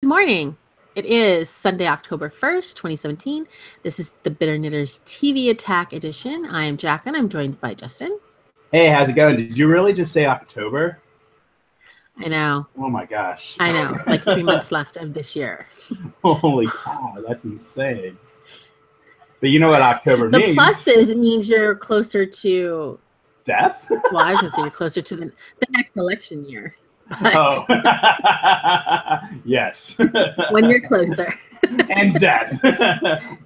Morning. It is Sunday, October 1st, 2017. This is the Bitter Knitters TV Attack Edition. I am Jack and I'm joined by Justin. Hey, how's it going? Did you really just say October? I know. Oh my gosh. I know. Like 3 months left of this year. Holy cow, that's insane. But you know what October The means? plus is it means you're closer to Death? well, I was going to say you're closer to the next election year. But Oh. Yes. when you're closer. And death.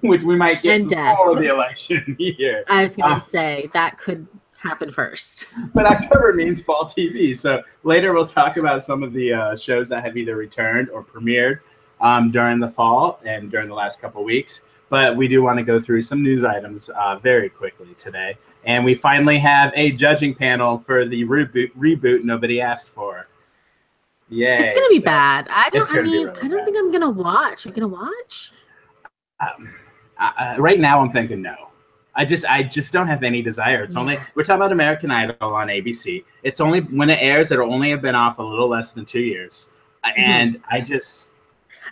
Which we might get And death. before the election year. I was going to say that could happen first. But October means fall TV. So later we'll talk about some of the shows that have either returned or premiered during the fall and during the last couple weeks. But we do want to go through some news items very quickly today. And we finally have a judging panel for the reboot nobody asked for. Yay. It's going to be bad. I don't think I'm going to watch. Are you going to watch? Right now I'm thinking no. I just don't have any desire. It's only, we're talking about American Idol on ABC. It's only, when it airs, it'll only have been off a little less than 2 years. And I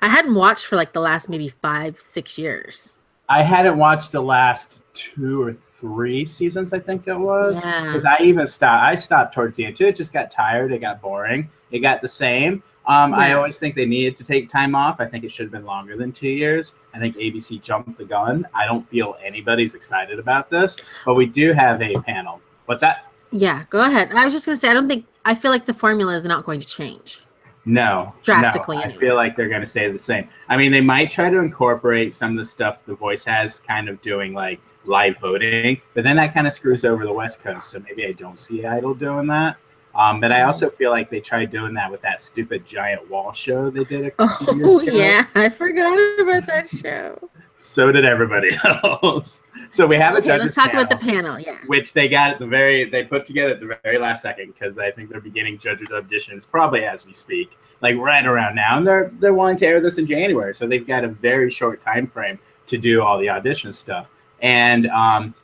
hadn't watched for like the last maybe 5-6 years. I hadn't watched the last 2 or 3 seasons, I think it was. Because I stopped towards the end too. It just got tired. It got boring. It got the same. I always think they needed to take time off. I think it should have been longer than 2 years. I think ABC jumped the gun. I don't feel anybody's excited about this, but we do have a panel. What's that? Yeah, go ahead. I was just going to say, I feel like the formula is not going to change. No. Drastically. No, I feel like they're going to stay the same. I mean, they might try to incorporate some of the stuff The Voice has, kind of doing like live voting, but then that kind of screws over the West Coast. So maybe I don't see Idol doing that. But I also feel like they tried doing that with that stupid giant wall show they did a couple years ago. Yeah, I forgot about that show. So did everybody else. So we have a judges let's talk panel, about the panel, yeah. Which they got at they put together at the very last second, because I think they're beginning judges auditions probably as we speak, like right around now. And they're wanting to air this in January, so they've got a very short time frame to do all the audition stuff. And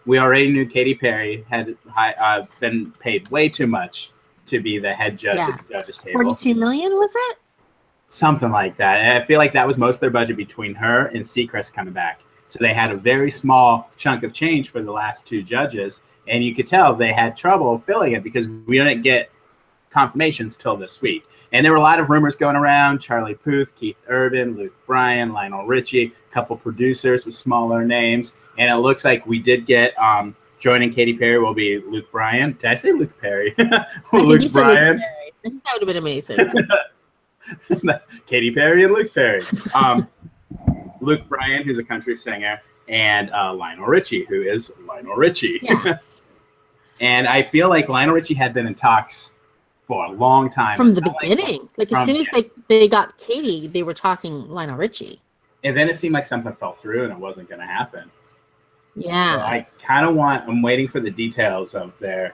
we already knew Katy Perry had been paid way too much to be the head judge at the judges table. 42 million, was it? Something like that. And I feel like that was most of their budget between her and Seacrest coming back. So they had a very small chunk of change for the last 2 judges. And you could tell they had trouble filling it because we didn't get confirmations till this week. And there were a lot of rumors going around. Charlie Puth, Keith Urban, Luke Bryan, Lionel Richie, a couple producers with smaller names. And it looks like we did get joining Katy Perry will be Luke Bryan. Did I say Luke Perry? Luke Bryan. I think that would have been amazing. Katy Perry and Luke Perry. Luke Bryan, who's a country singer, and Lionel Richie, who is Lionel Richie. Yeah. And I feel like Lionel Richie had been in talks for a long time. From the beginning. Like as soon as they got Katy, they were talking Lionel Richie. And then it seemed like something fell through and it wasn't going to happen. Yeah. So I'm waiting for the details of their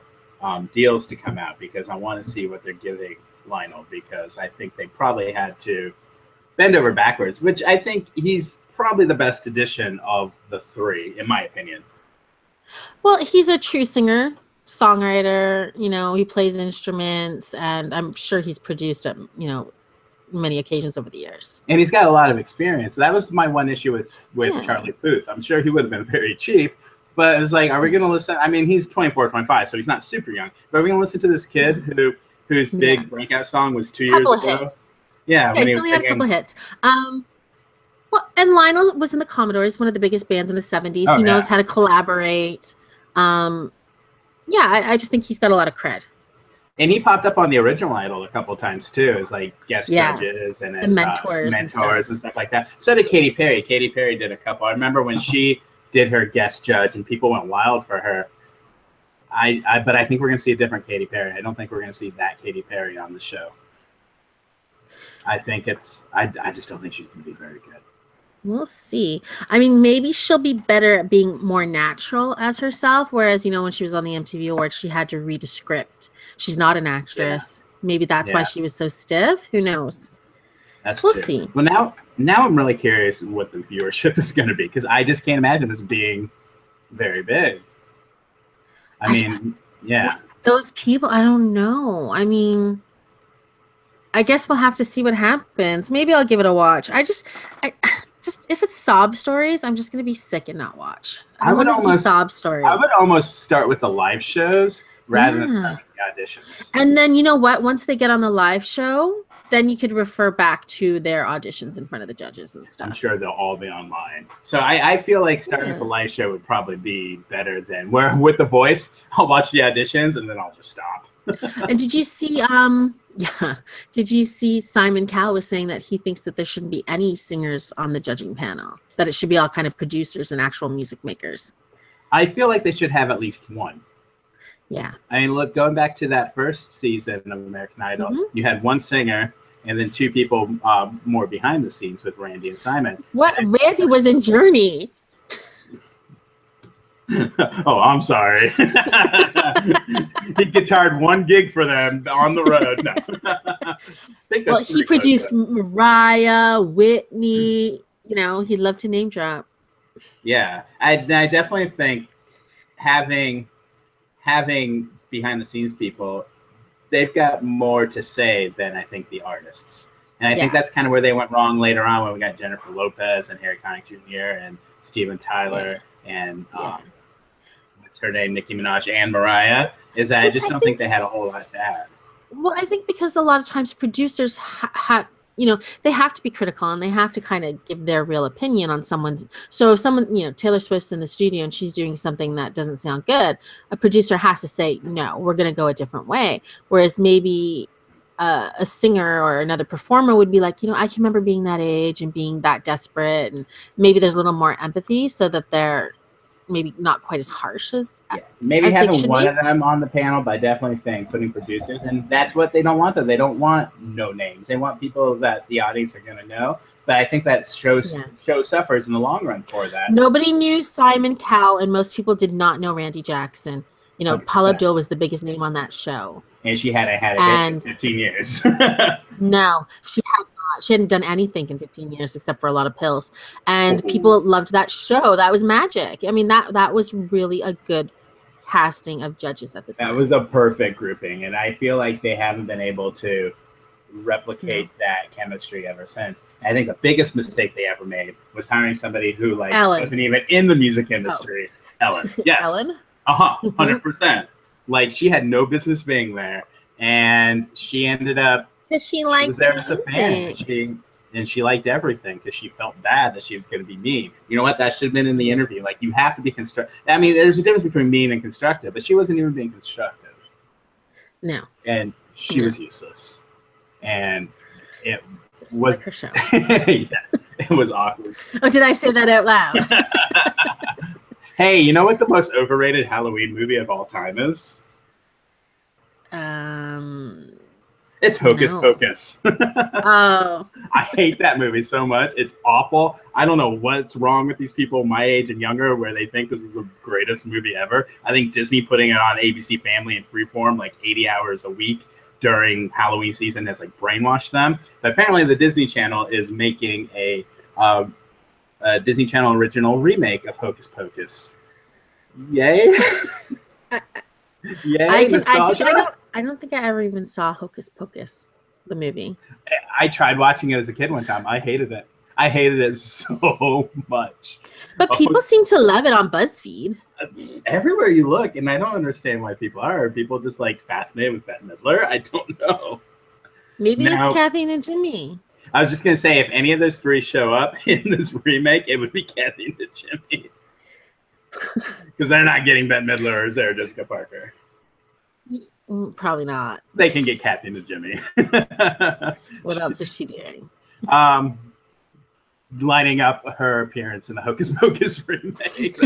deals to come out, because I want to see what they're giving Lionel, because I think they probably had to bend over backwards, which I think he's probably the best addition of the 3, in my opinion. Well, he's a true singer, songwriter, he plays instruments, and I'm sure he's produced at, many occasions over the years. And he's got a lot of experience. That was my one issue with Charlie Puth. I'm sure he would have been very cheap, but it was like, are we going to listen? I mean, he's 24, 25, so he's not super young, but are we going to listen to this kid whose big breakout song was 2 years ago? Yeah, when he was had a couple hits. Well, and Lionel was in the Commodores, one of the biggest bands in the 70s. He knows how to collaborate. I just think he's got a lot of cred. And he popped up on the original Idol a couple times too, as like guest judges and as mentors and stuff like that. So did Katy Perry. Katy Perry did a couple. I remember when she did her guest judge and people went wild for her. But I think we're going to see a different Katy Perry. I don't think we're going to see that Katy Perry on the show. I think I just don't think she's going to be very good. We'll see. I mean, maybe she'll be better at being more natural as herself, whereas, when she was on the MTV Awards, she had to read a script. She's not an actress. Yeah. Maybe that's why she was so stiff. Who knows? We'll see. Well, now I'm really curious what the viewership is going to be, because I just can't imagine this being very big. I mean, yeah. Those people, I don't know. I mean, I guess we'll have to see what happens. Maybe I'll give it a watch. I just if it's sob stories, I'm just gonna be sick and not watch. I don't want to see sob stories. I would almost start with the live shows rather than starting the auditions. And then you know what? Once they get on the live show, then you could refer back to their auditions in front of the judges and stuff. I'm sure they'll all be online. So I feel like starting with the live show would probably be better than where with The Voice. I'll watch the auditions and then I'll just stop. And did you see did you see Simon Cowell was saying that he thinks that there shouldn't be any singers on the judging panel, that it should be all kind of producers and actual music makers? I feel like they should have at least one. Yeah. I mean, look, going back to that first season of American Idol, you had one singer and then two people more behind the scenes with Randy and Simon. What? Randy was in Journey. Oh, I'm sorry. He guitared one gig for them on the road. No. Well, he produced Mariah, Whitney. You know, he'd love to name drop. Yeah, I definitely think having behind the scenes people, they've got more to say than I think the artists. And I think that's kind of where they went wrong later on when we got Jennifer Lopez and Harry Connick Jr. and Steven Tyler and what's her name, Nicki Minaj and Mariah, is that I just don't think they had a whole lot to add. Well, I think because a lot of times producers have, you know, they have to be critical and they have to kind of give their real opinion on someone's. So if someone, you know, Taylor Swift's in the studio and she's doing something that doesn't sound good, a producer has to say, no, we're going to go a different way. Whereas maybe a singer or another performer would be like, you know, I can remember being that age and being that desperate, and maybe there's a little more empathy so that they're maybe not quite as harsh as maybe as having one of them on the panel, but I definitely think putting producers, and that's what they don't want though. They don't want no names. They want people that the audience are going to know. But I think that show suffers in the long run for that. Nobody knew Simon Cowell, and most people did not know Randy Jackson. You know, 100%. Paula Abdul was the biggest name on that show. And she hadn't had it in 15 years. No, she had not. She hadn't done anything in 15 years except for a lot of pills. And people loved that show. That was magic. I mean, that was really a good casting of judges at this time. That was a perfect grouping. And I feel like they haven't been able to replicate that chemistry ever since. I think the biggest mistake they ever made was hiring somebody who wasn't even in the music industry. Ellen. Yes. Ellen? 100%. Like, she had no business being there, and she ended up because she was there as a fan, and she liked everything because she felt bad that she was going to be mean. You know what? That should have been in the interview. Like, you have to be constructive. I mean, there's a difference between mean and constructive, but she wasn't even being constructive. No. And she was useless, and it just was like her show. Yes, it was awkward. Oh, did I say that out loud? Hey, you know what the most overrated Halloween movie of all time is? It's Hocus Pocus. Oh. I hate that movie so much. It's awful. I don't know what's wrong with these people my age and younger where they think this is the greatest movie ever. I think Disney putting it on ABC Family in Freeform like 80 hours a week during Halloween season has like brainwashed them. But apparently the Disney Channel is making a Disney Channel original remake of Hocus Pocus. Yay! Yay! I don't think I ever even saw Hocus Pocus, the movie. I tried watching it as a kid one time. I hated it. I hated it so much. But people seem to love it on BuzzFeed. Everywhere you look, and I don't understand why people are. Are people just like fascinated with Bette Midler? I don't know. Maybe it's Kathy and Jimmy. I was just going to say, if any of those three show up in this remake, it would be Kathy and Jimmy. Because they're not getting Bette Midler or Sarah Jessica Parker. Probably not. They can get Kathy and Jimmy. What else is she doing? Lining up her appearance in the Hocus Pocus remake.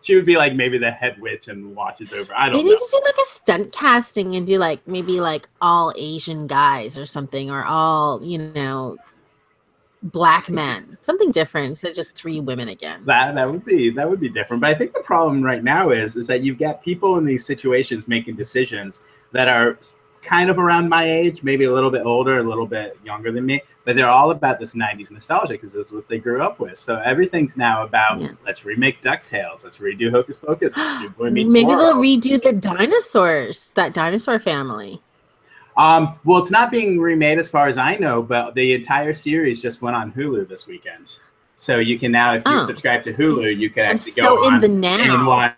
She would be like maybe the head witch and watches over. I don't know. They need to do like a stunt casting and do like maybe like all Asian guys or something, or all, you know, black men. Something different instead of just three women again. That would be different. But I think the problem right now is that you've got people in these situations making decisions that are kind of around my age, maybe a little bit older, a little bit younger than me, but they're all about this 90s nostalgia because this is what they grew up with. So everything's now about, let's remake DuckTales, let's redo Hocus Pocus, let's do Boy Meets Maybe World. they'll redo the dinosaurs, that dinosaur family. Well, it's not being remade as far as I know, but the entire series just went on Hulu this weekend. So you can now, if you subscribe to Hulu, you can actually go on and watch.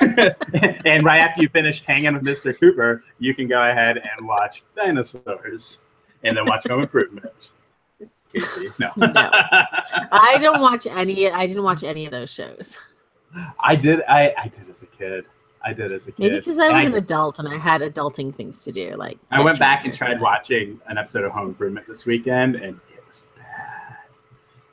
And right after you finish hanging with Mr. Cooper, you can go ahead and watch dinosaurs and then watch Home Improvement. Casey, no. I didn't watch any of those shows. I did as a kid. Maybe because I was an adult and I had adulting things to do. Like I went back and tried watching an episode of Home Improvement this weekend, and it was bad.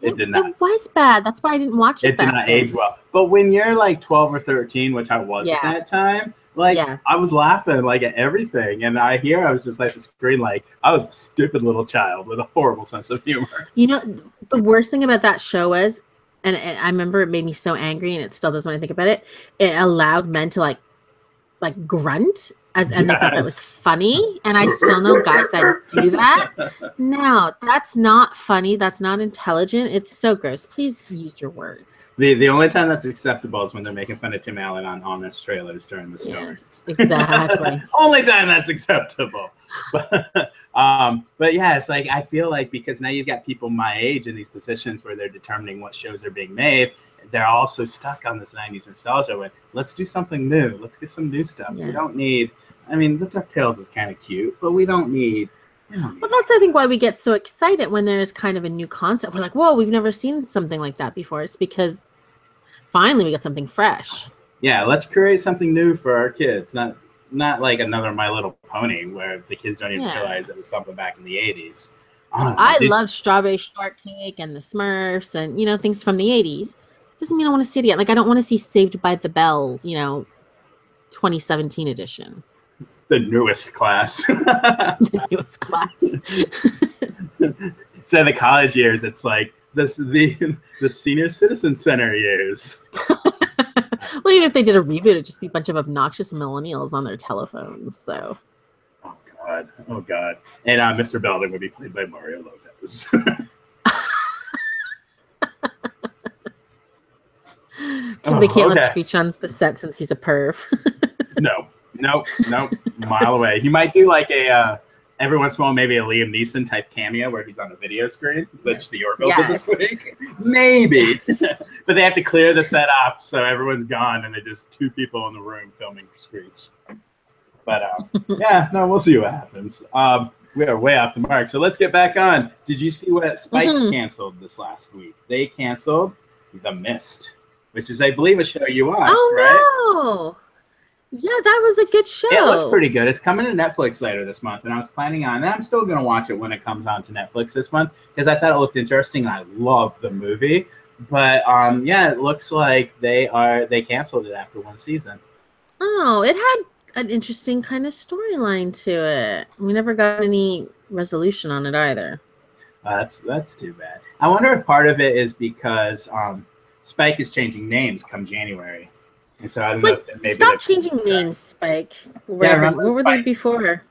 It was bad. That's why I didn't watch it. It did not age well. But when you're like 12 or 13, which I was at that time, I was laughing like at everything, and I was just like the screen, like I was a stupid little child with a horrible sense of humor. You know, the worst thing about that show was, and I remember it made me so angry, and it still does when I think about it. It allowed men to like grunt and they thought that was funny. And I still know guys that do that. No, that's not funny. That's not intelligent. It's so gross. Please use your words. The only time that's acceptable is when they're making fun of Tim Allen on honest trailers during the story. Yes, exactly. Only time that's acceptable. But yeah, it's like I feel like because now you've got people my age in these positions where they're determining what shows are being made, they're also stuck on this 90s nostalgia with let's do something new. Let's get some new stuff. We don't need, I mean, the DuckTales is kind of cute, but we don't need. Well, that's, I think, why we get so excited when there's kind of a new concept. We're like, whoa, we've never seen something like that before. It's because finally we got something fresh. Yeah, let's create something new for our kids. Not like another My Little Pony where the kids don't even realize it was something back in the 80s. I loved Strawberry Shortcake and the Smurfs and, things from the 80s. Doesn't mean I want to see it again. Like, I don't want to see Saved by the Bell, 2017 edition. The newest class. The newest class. Instead of the college years, it's like the senior citizen center years. Well, even if they did a reboot, it'd just be a bunch of obnoxious millennials on their telephones. So. Oh God. And Mr. Belding would be played by Mario Lopez. They can't let Screech on the set since he's a perv. No. Mile away. He might do like a every once in a while maybe a Liam Neeson type cameo where he's on the video screen, which the Orville did this week. Maybe. But they have to clear the set off so everyone's gone and they're just two people in the room filming for Screech. But we'll see what happens. We are way off the mark. So let's get back on. Did you see what Spike canceled this last week? They canceled The Mist, which is, I believe, a show you watched, right? No. Yeah, that was a good show. It looked pretty good. It's coming to Netflix later this month, and I was planning on, and I'm still going to watch it when it comes on to Netflix this month, because I thought it looked interesting, and I love the movie. But, it looks like they canceled it after one season. Oh, it had an interesting kind of storyline to it. We never got any resolution on it either. That's too bad. I wonder if part of it is because Spike is changing names come January. And so I don't know if maybe stop changing names, Spike. What were they before?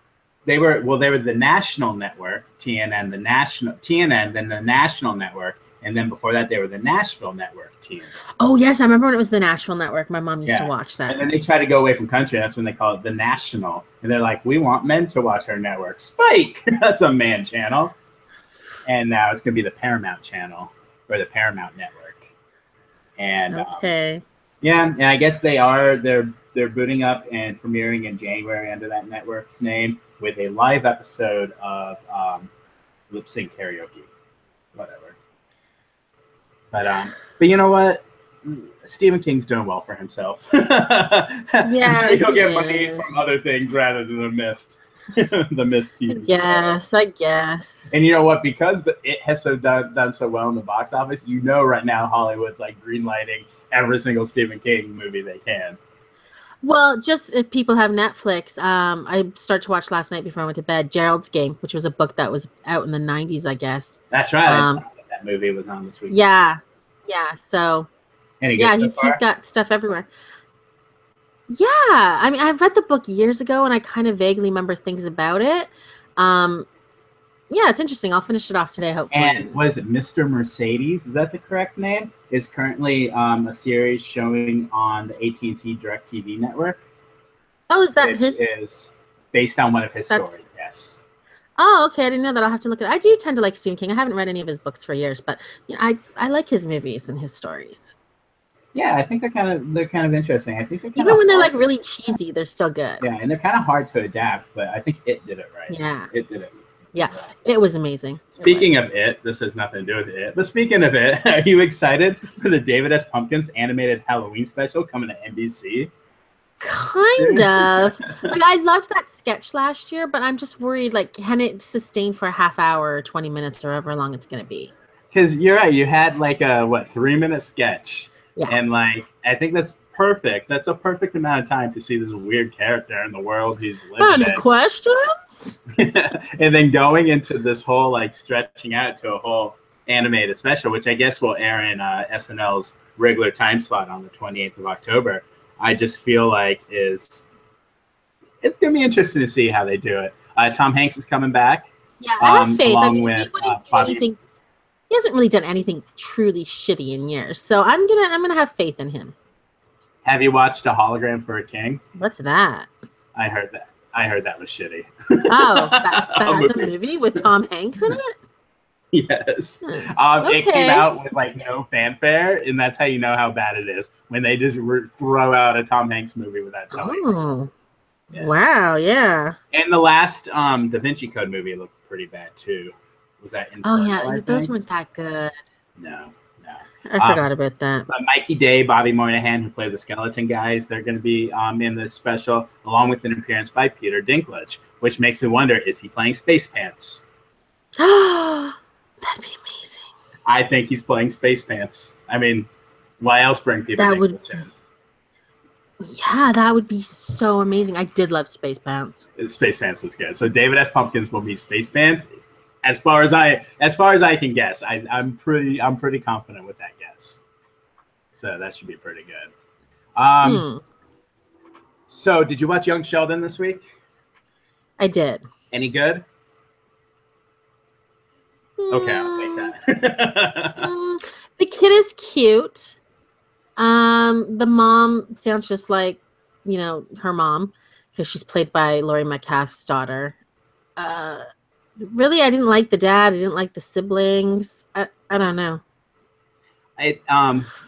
They were the National Network, TNN, then the National Network, and then before that they were the Nashville Network, TNN. Oh yes, I remember when it was the Nashville Network. My mom used to watch that. And then they tried to go away from country. That's when they call it the National. And they're like, we want men to watch our network. Spike, that's a man channel. And now it's going to be the Paramount Channel or the Paramount Network. And and I guess they're booting up and premiering in January under that network's name with a live episode of lip sync karaoke, whatever. But you know what? Stephen King's doing well for himself. Yeah, so he'll get money from other things rather than The Mist. The Mist TV. Yes, I guess. And you know what? Because it has done so well in the box office, right now Hollywood's like greenlighting every single Stephen King movie they can. Well, just if people have Netflix, I started to watch last night before I went to bed, Gerald's Game, which was a book that was out in the 90s, I guess. That's right. I saw that movie was on this week. Yeah. So he's got stuff everywhere. Yeah, I mean, I've read the book years ago, and I kind of vaguely remember things about it. Yeah, it's interesting. I'll finish it off today, hopefully. And what is it, Mr. Mercedes? Is that the correct name? Is currently a series showing on the AT&T DirecTV network. Oh, is that his? based on one of his That's- stories. Yes. Oh, okay. I didn't know that. I'll have to look at it. I do tend to like Stephen King. I haven't read any of his books for years, but you know, I like his movies and his stories. Yeah, I think they're kind of interesting. I think they're Even when they're like really cheesy, they're still good. Yeah, and they're kind of hard to adapt, but I think it did it right. Yeah. It did it. Yeah, it was amazing. Speaking of it, this has nothing to do with it, but speaking of it, are you excited for the David S. Pumpkins animated Halloween special coming to NBC? Kind of. Like, I loved that sketch last year, but I'm just worried, like, can it sustain for a half hour or 20 minutes or however long it's going to be? Because you're right, you had like a 3-minute sketch. Yeah. And like, I think that's perfect. That's a perfect amount of time to see this weird character in the world he's living Any questions? And then going into this whole like stretching out to a whole animated special, which I guess will air in SNL's regular time slot on the 28th of October. I just feel like it's gonna be interesting to see how they do it. Tom Hanks is coming back. Yeah, I have faith. Along I mean, with he hasn't really done anything truly shitty in years, so I'm gonna have faith in him. Have you watched A Hologram for a King? What's that? I heard that was shitty. Oh, that's a movie with Tom Hanks in it? Yes. Okay. It came out with like no fanfare, and that's how you know how bad it is when they just throw out a Tom Hanks movie without telling. Oh, yeah. Wow, yeah. And the last Da Vinci Code movie looked pretty bad too. Was that Inferno? Oh yeah, those weren't that good. No. I forgot about that. But Mikey Day, Bobby Moynihan, who play the skeleton guys, they're going to be in the special, along with an appearance by Peter Dinklage, which makes me wonder, is he playing Space Pants? That'd be amazing. I think he's playing Space Pants. I mean, why else bring Peter Dinklage in? Yeah, that would be so amazing. I did love Space Pants. Space Pants was good. So David S. Pumpkins will be Space Pants. As far as I can guess, I'm pretty confident with that guess. So that should be pretty good. So did you watch Young Sheldon this week? I did. Any good? Okay, I'll take that. The kid is cute. The mom sounds just like, her mom, because she's played by Laurie Metcalf's daughter. Really, I didn't like the dad. I didn't like the siblings. I don't know.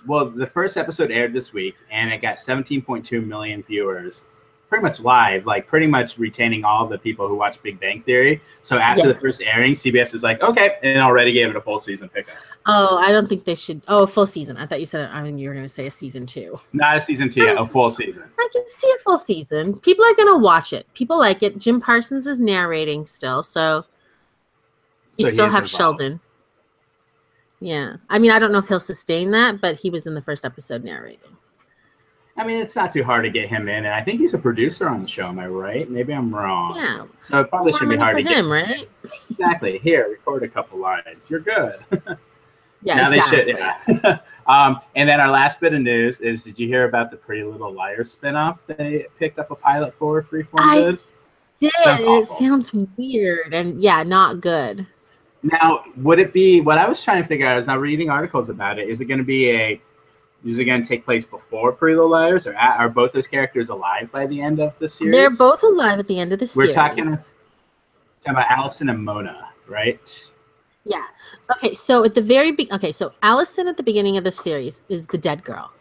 Well, the first episode aired this week, and it got 17.2 million viewers, pretty much live, like pretty much retaining all the people who watch Big Bang Theory. So after the first airing, CBS is like, okay, and already gave it a full season pickup. Oh, I don't think they should. Oh, a full season. I thought you said, you were going to say a season 2. Not a season 2 yet, a full season. I can see a full season. People are going to watch it. People like it. Jim Parsons is narrating still, so you still have Sheldon. Yeah. I mean, I don't know if he'll sustain that, but he was in the first episode narrating. I mean, it's not too hard to get him in, and I think he's a producer on the show. Am I right? Maybe I'm wrong. Yeah. So it probably shouldn't be hard to get him, right? Exactly. Here, record a couple lines. You're good. Yeah, now exactly. They should. Yeah. And then our last bit of news is: did you hear about the Pretty Little Liars spinoff they picked up a pilot for? Freeform did. It sounds weird and not good. Now, would it be what I was trying to figure out? Is now reading articles about it. Is it going to be Is it going to take place before Pretty Little Liars, or are both those characters alive by the end of the series? They're both alive at the end of the series. We're talking about Allison and Mona, right? Yeah. Okay. So at the very so Allison at the beginning of the series is the dead girl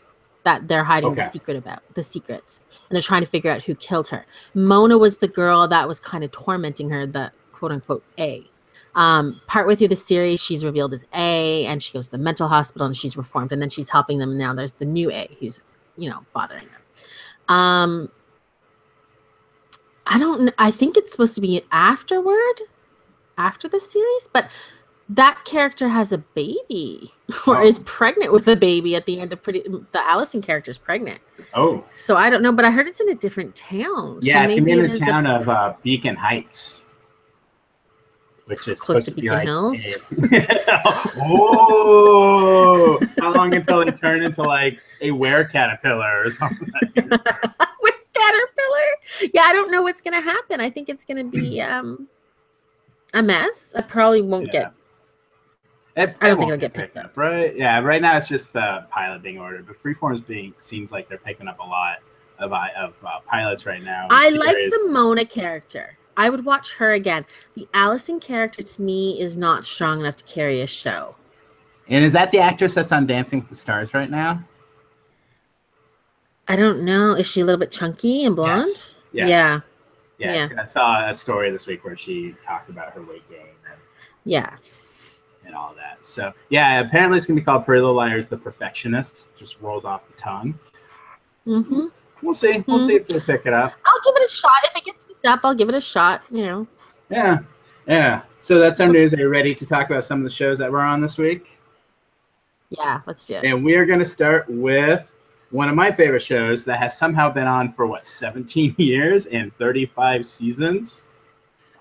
that they're hiding the secrets, and they're trying to figure out who killed her. Mona was the girl that was kind of tormenting her, the quote unquote A. Partway through the series, she's revealed as A, and she goes to the mental hospital, and she's reformed, and then she's helping them. Now there's the new A who's, bothering them. I don't know. I think it's supposed to be after the series, but that character has a baby or is pregnant with a baby at the end of the Allison character is pregnant. Oh. So I don't know, but I heard it's in a different town. Yeah, so it's going to be in the town of Beacon Heights. Which is close to Beacon Hills. Oh, how long until they turn into like a were-caterpillar or something? Were-caterpillar? Yeah, I don't know what's going to happen. I think it's going to be a mess. I probably won't get. I don't think it'll get picked up. Right? Yeah. Right now it's just the pilot being ordered, but Freeform's seems like they're picking up a lot pilots right now. I like the Mona character. I would watch her again. The Allison character to me is not strong enough to carry a show. And is that the actress that's on Dancing with the Stars right now? I don't know. Is she a little bit chunky and blonde? Yes. Yeah. Yes. I saw a story this week where she talked about her weight gain and all that. So yeah, apparently it's gonna be called Pretty Little Liars: The Perfectionists. Just rolls off the tongue. Mm-hmm. We'll see. We'll see if they pick it up. I'll give it a shot. If it gets picked up, I'll give it a shot. You know. Yeah. So that's our news. Are you ready to talk about some of the shows that were on this week? Yeah, let's do it. And we are going to start with one of my favorite shows that has somehow been on for 17 years and 35 seasons.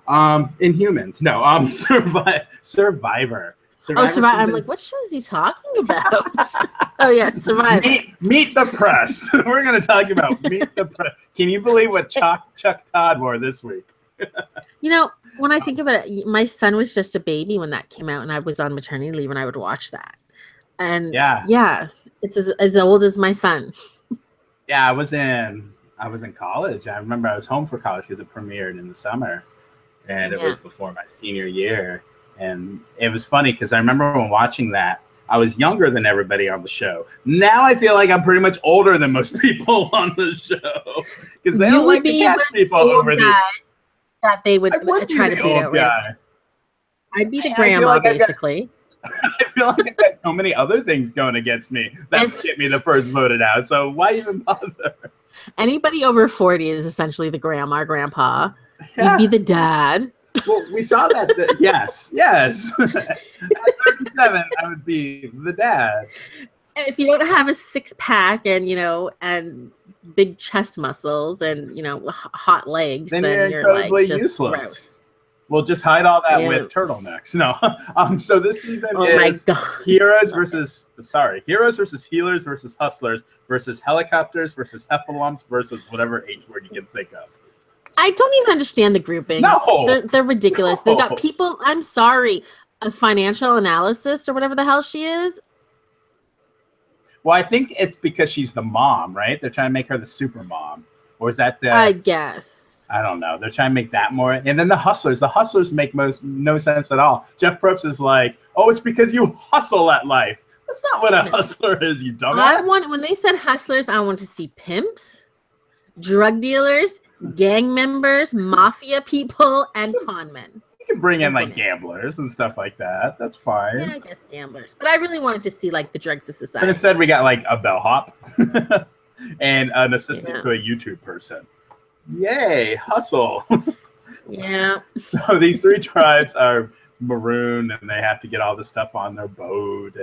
Inhumans. No, Survivor. Survivor. I'm like, what show is he talking about? Oh yes, Survivor. Meet the Press. We're going to talk about Meet the Press. Can you believe what Chuck Todd wore this week? You know, when I think of it, my son was just a baby when that came out, and I was on maternity leave, and I would watch that. And yeah, it's as old as my son. Yeah, I was in college. I remember I was home for college because it premiered in the summer, and it was before my senior year. And it was funny because I remember when watching that, I was younger than everybody on the show. Now I feel like I'm pretty much older than most people on the show because they don't like to cast people over the that they would try to beat out. Right? I'd be the grandma, basically. I feel like I've got so many other things going against me that get me the first voted out. So why even bother? Anybody over 40 is essentially the grandma, grandpa. Yeah. You'd be the dad. Well, we saw that. Yes. At 37, I would be the dad. And if you don't have a 6-pack and big chest muscles and hot legs, then you're like just useless. Gross. We'll just hide all that with turtlenecks. No. So this season is Heroes versus Healers versus Hustlers versus Helicopters versus Heffalumps versus whatever H word you can think of. I don't even understand the groupings. No. They're ridiculous. No. They've got people, I'm sorry, a financial analyst or whatever the hell she is. Well, I think it's because she's the mom, right? They're trying to make her the super mom. Or is that I guess. I don't know. They're trying to make that more. And then the Hustlers make no sense at all. Jeff Probst is like, oh, it's because you hustle at life. That's not what a hustler is, you dumbass. When they said hustlers, I want to see pimps, drug dealers, gang members, mafia people, and con men. You can bring in like gamblers and stuff like that. That's fine. Yeah, I guess gamblers. But I really wanted to see like the drugs of society. But instead we got like a bellhop and an assistant to a YouTube person. Yay, hustle. Yeah. So these 3 tribes are marooned and they have to get all this stuff on their boat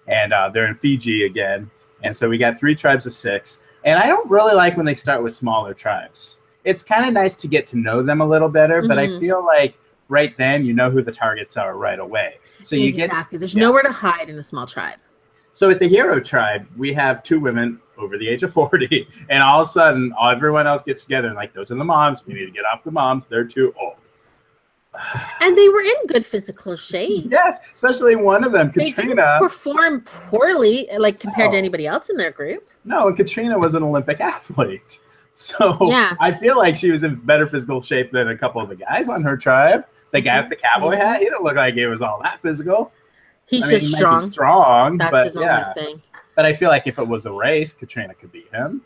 and they're in Fiji again. And so we got 3 tribes of 6. And I don't really like when they start with smaller tribes. It's kind of nice to get to know them a little better, but I feel like right then you know who the targets are right away. So you There's nowhere to hide in a small tribe. So with the hero tribe, we have 2 women over the age of 40, and all of a sudden, everyone else gets together and like, those are the moms. We need to get off the moms. They're too old. And they were in good physical shape. Yes, especially one of them, Katrina. They didn't perform poorly, like compared to anybody else in their group. No, and Katrina was an Olympic athlete. So I feel like she was in better physical shape than a couple of the guys on her tribe. The guy with the cowboy hat, he didn't look like he was all that physical. He's just strong. Strong. That's his only thing. But I feel like if it was a race, Katrina could beat him.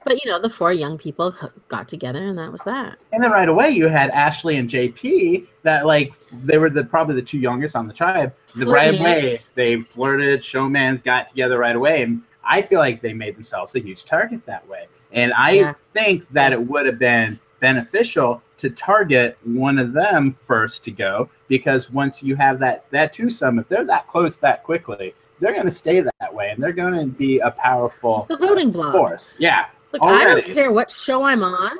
But, the 4 young people got together, and that was that. And then right away, you had Ashley and JP that, like, they were probably the 2 youngest on the tribe. Right away, they flirted, showmans, got together right away. And I feel like they made themselves a huge target that way. And I think that it would have been beneficial to target one of them first to go, because once you have that twosome, if they're that close that quickly, they're going to stay that way, and they're going to be a powerful it's a voting bloc. Force. Yeah. Look, I don't care what show I'm on,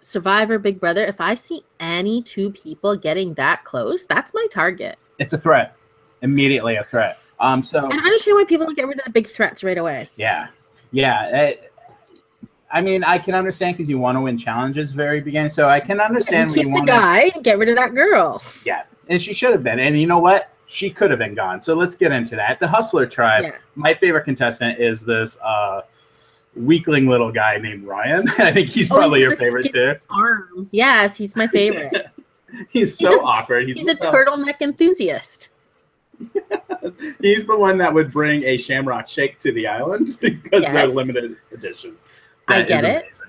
Survivor, Big Brother. If I see any 2 people getting that close, that's my target. It's a threat. Immediately a threat. And I understand why people don't get rid of the big threats right away. Yeah. I mean, I can understand because you want to win challenges very beginning. So I can understand keep the guy and get rid of that girl. Yeah, and she should have been. And you know what? She could have been gone. So let's get into that. The Hustler tribe. Yeah. My favorite contestant is this weakling little guy named Ryan. I think he's Oh, probably he's your got the favorite too. arms. Yes, he's my favorite. He's so awkward. He's a turtleneck enthusiast. He's the one that would bring a Shamrock Shake to the island because they're limited edition. I get it.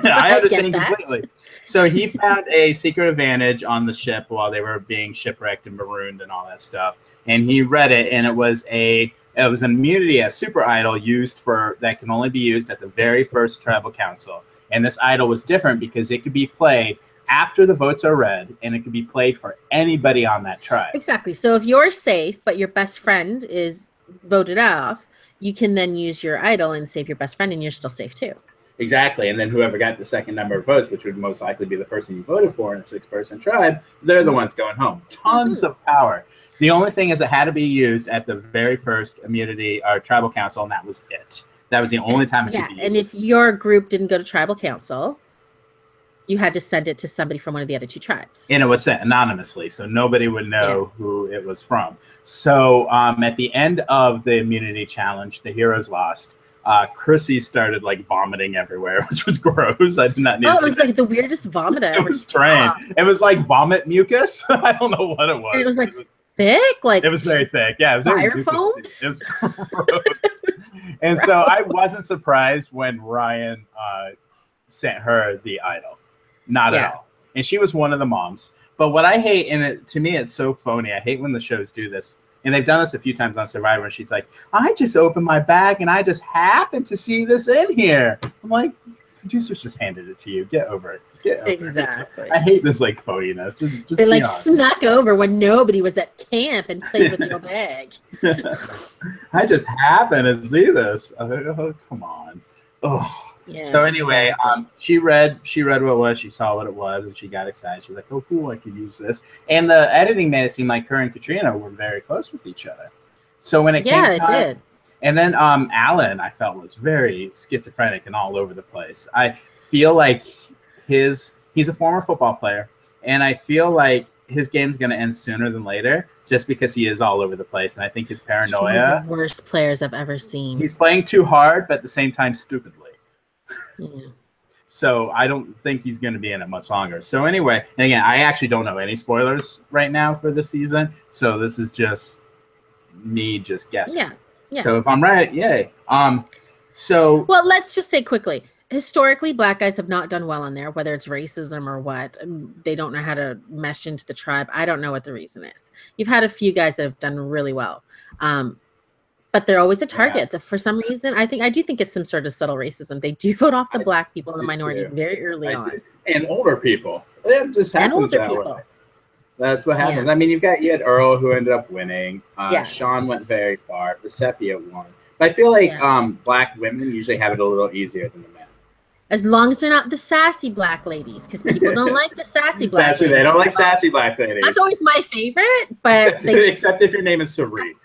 I understand completely. So he found a secret advantage on the ship while they were being shipwrecked and marooned and all that stuff. And he read it, and it was an immunity, a super idol that can only be used at the very first tribal council. And this idol was different because it could be played after the votes are read, and it could be played for anybody on that tribe. Exactly. So if you're safe, but your best friend is voted off, you can then use your idol and save your best friend, and you're still safe too. Exactly. And then whoever got the second number of votes, which would most likely be the person you voted for in a 6-person tribe, they're the ones going home. Tons of power. The only thing is it had to be used at the very first immunity or tribal council, and that was it. That was the only time it could be used. And if your group didn't go to tribal council, you had to send it to somebody from one of the other 2 tribes. And it was sent anonymously, so nobody would know who it was from. So at the end of the immunity challenge, the heroes lost. Chrissy started like vomiting everywhere, which was gross. I did not need to it was like the weirdest vomit I ever saw. It was strange. It was like vomit mucus. I don't know what it was. It was like thick, like it was very thick. Yeah, it was very styrofoam. It was gross. And so I wasn't surprised when Ryan sent her the idol. Not at all. And she was one of the moms. But what I hate, and to me, it's so phony. I hate when the shows do this. And they've done this a few times on Survivor. And she's like, I just opened my bag and I just happened to see this in here. I'm like, producers just handed it to you. Get over it. Exactly. I hate this like phoniness. Just they like snuck over when nobody was at camp and played with your bag. I just happened to see this. Oh, come on. Oh. Yeah, so anyway, she read what it was. She saw what it was, and she got excited. She was like, "Oh, cool! I could use this." And the editing made it seem like her and Katrina were very close with each other. So when it came time, it did. And then Alan, I felt, was very schizophrenic and all over the place. I feel like he's a former football player, and I feel like his game's going to end sooner than later, just because he is all over the place. And I think his paranoia. He's one of the worst players I've ever seen. He's playing too hard, but at the same time, stupidly. Yeah. So I don't think he's going to be in it much longer. So anyway, and again, I actually don't know any spoilers right now for this season. So this is just me just guessing. Yeah. So if I'm right, yay. Well, let's just say quickly. Historically, black guys have not done well on there, whether it's racism or what. They don't know how to mesh into the tribe. I don't know what the reason is. You've had a few guys that have done really well. But they're always a target. Yeah. For some reason, I do think it's some sort of subtle racism. They do vote off the black people and the minorities very early on. And older people. It just happens that way. That's what happens. Yeah. I mean, you had Earl who ended up winning. Sean went very far. Vecepia won. But I feel like black women usually have it a little easier than the men. As long as they're not the sassy black ladies, because people don't like the sassy black ladies. They don't like sassy black ladies. That's always my favorite. But except if your name is Serene.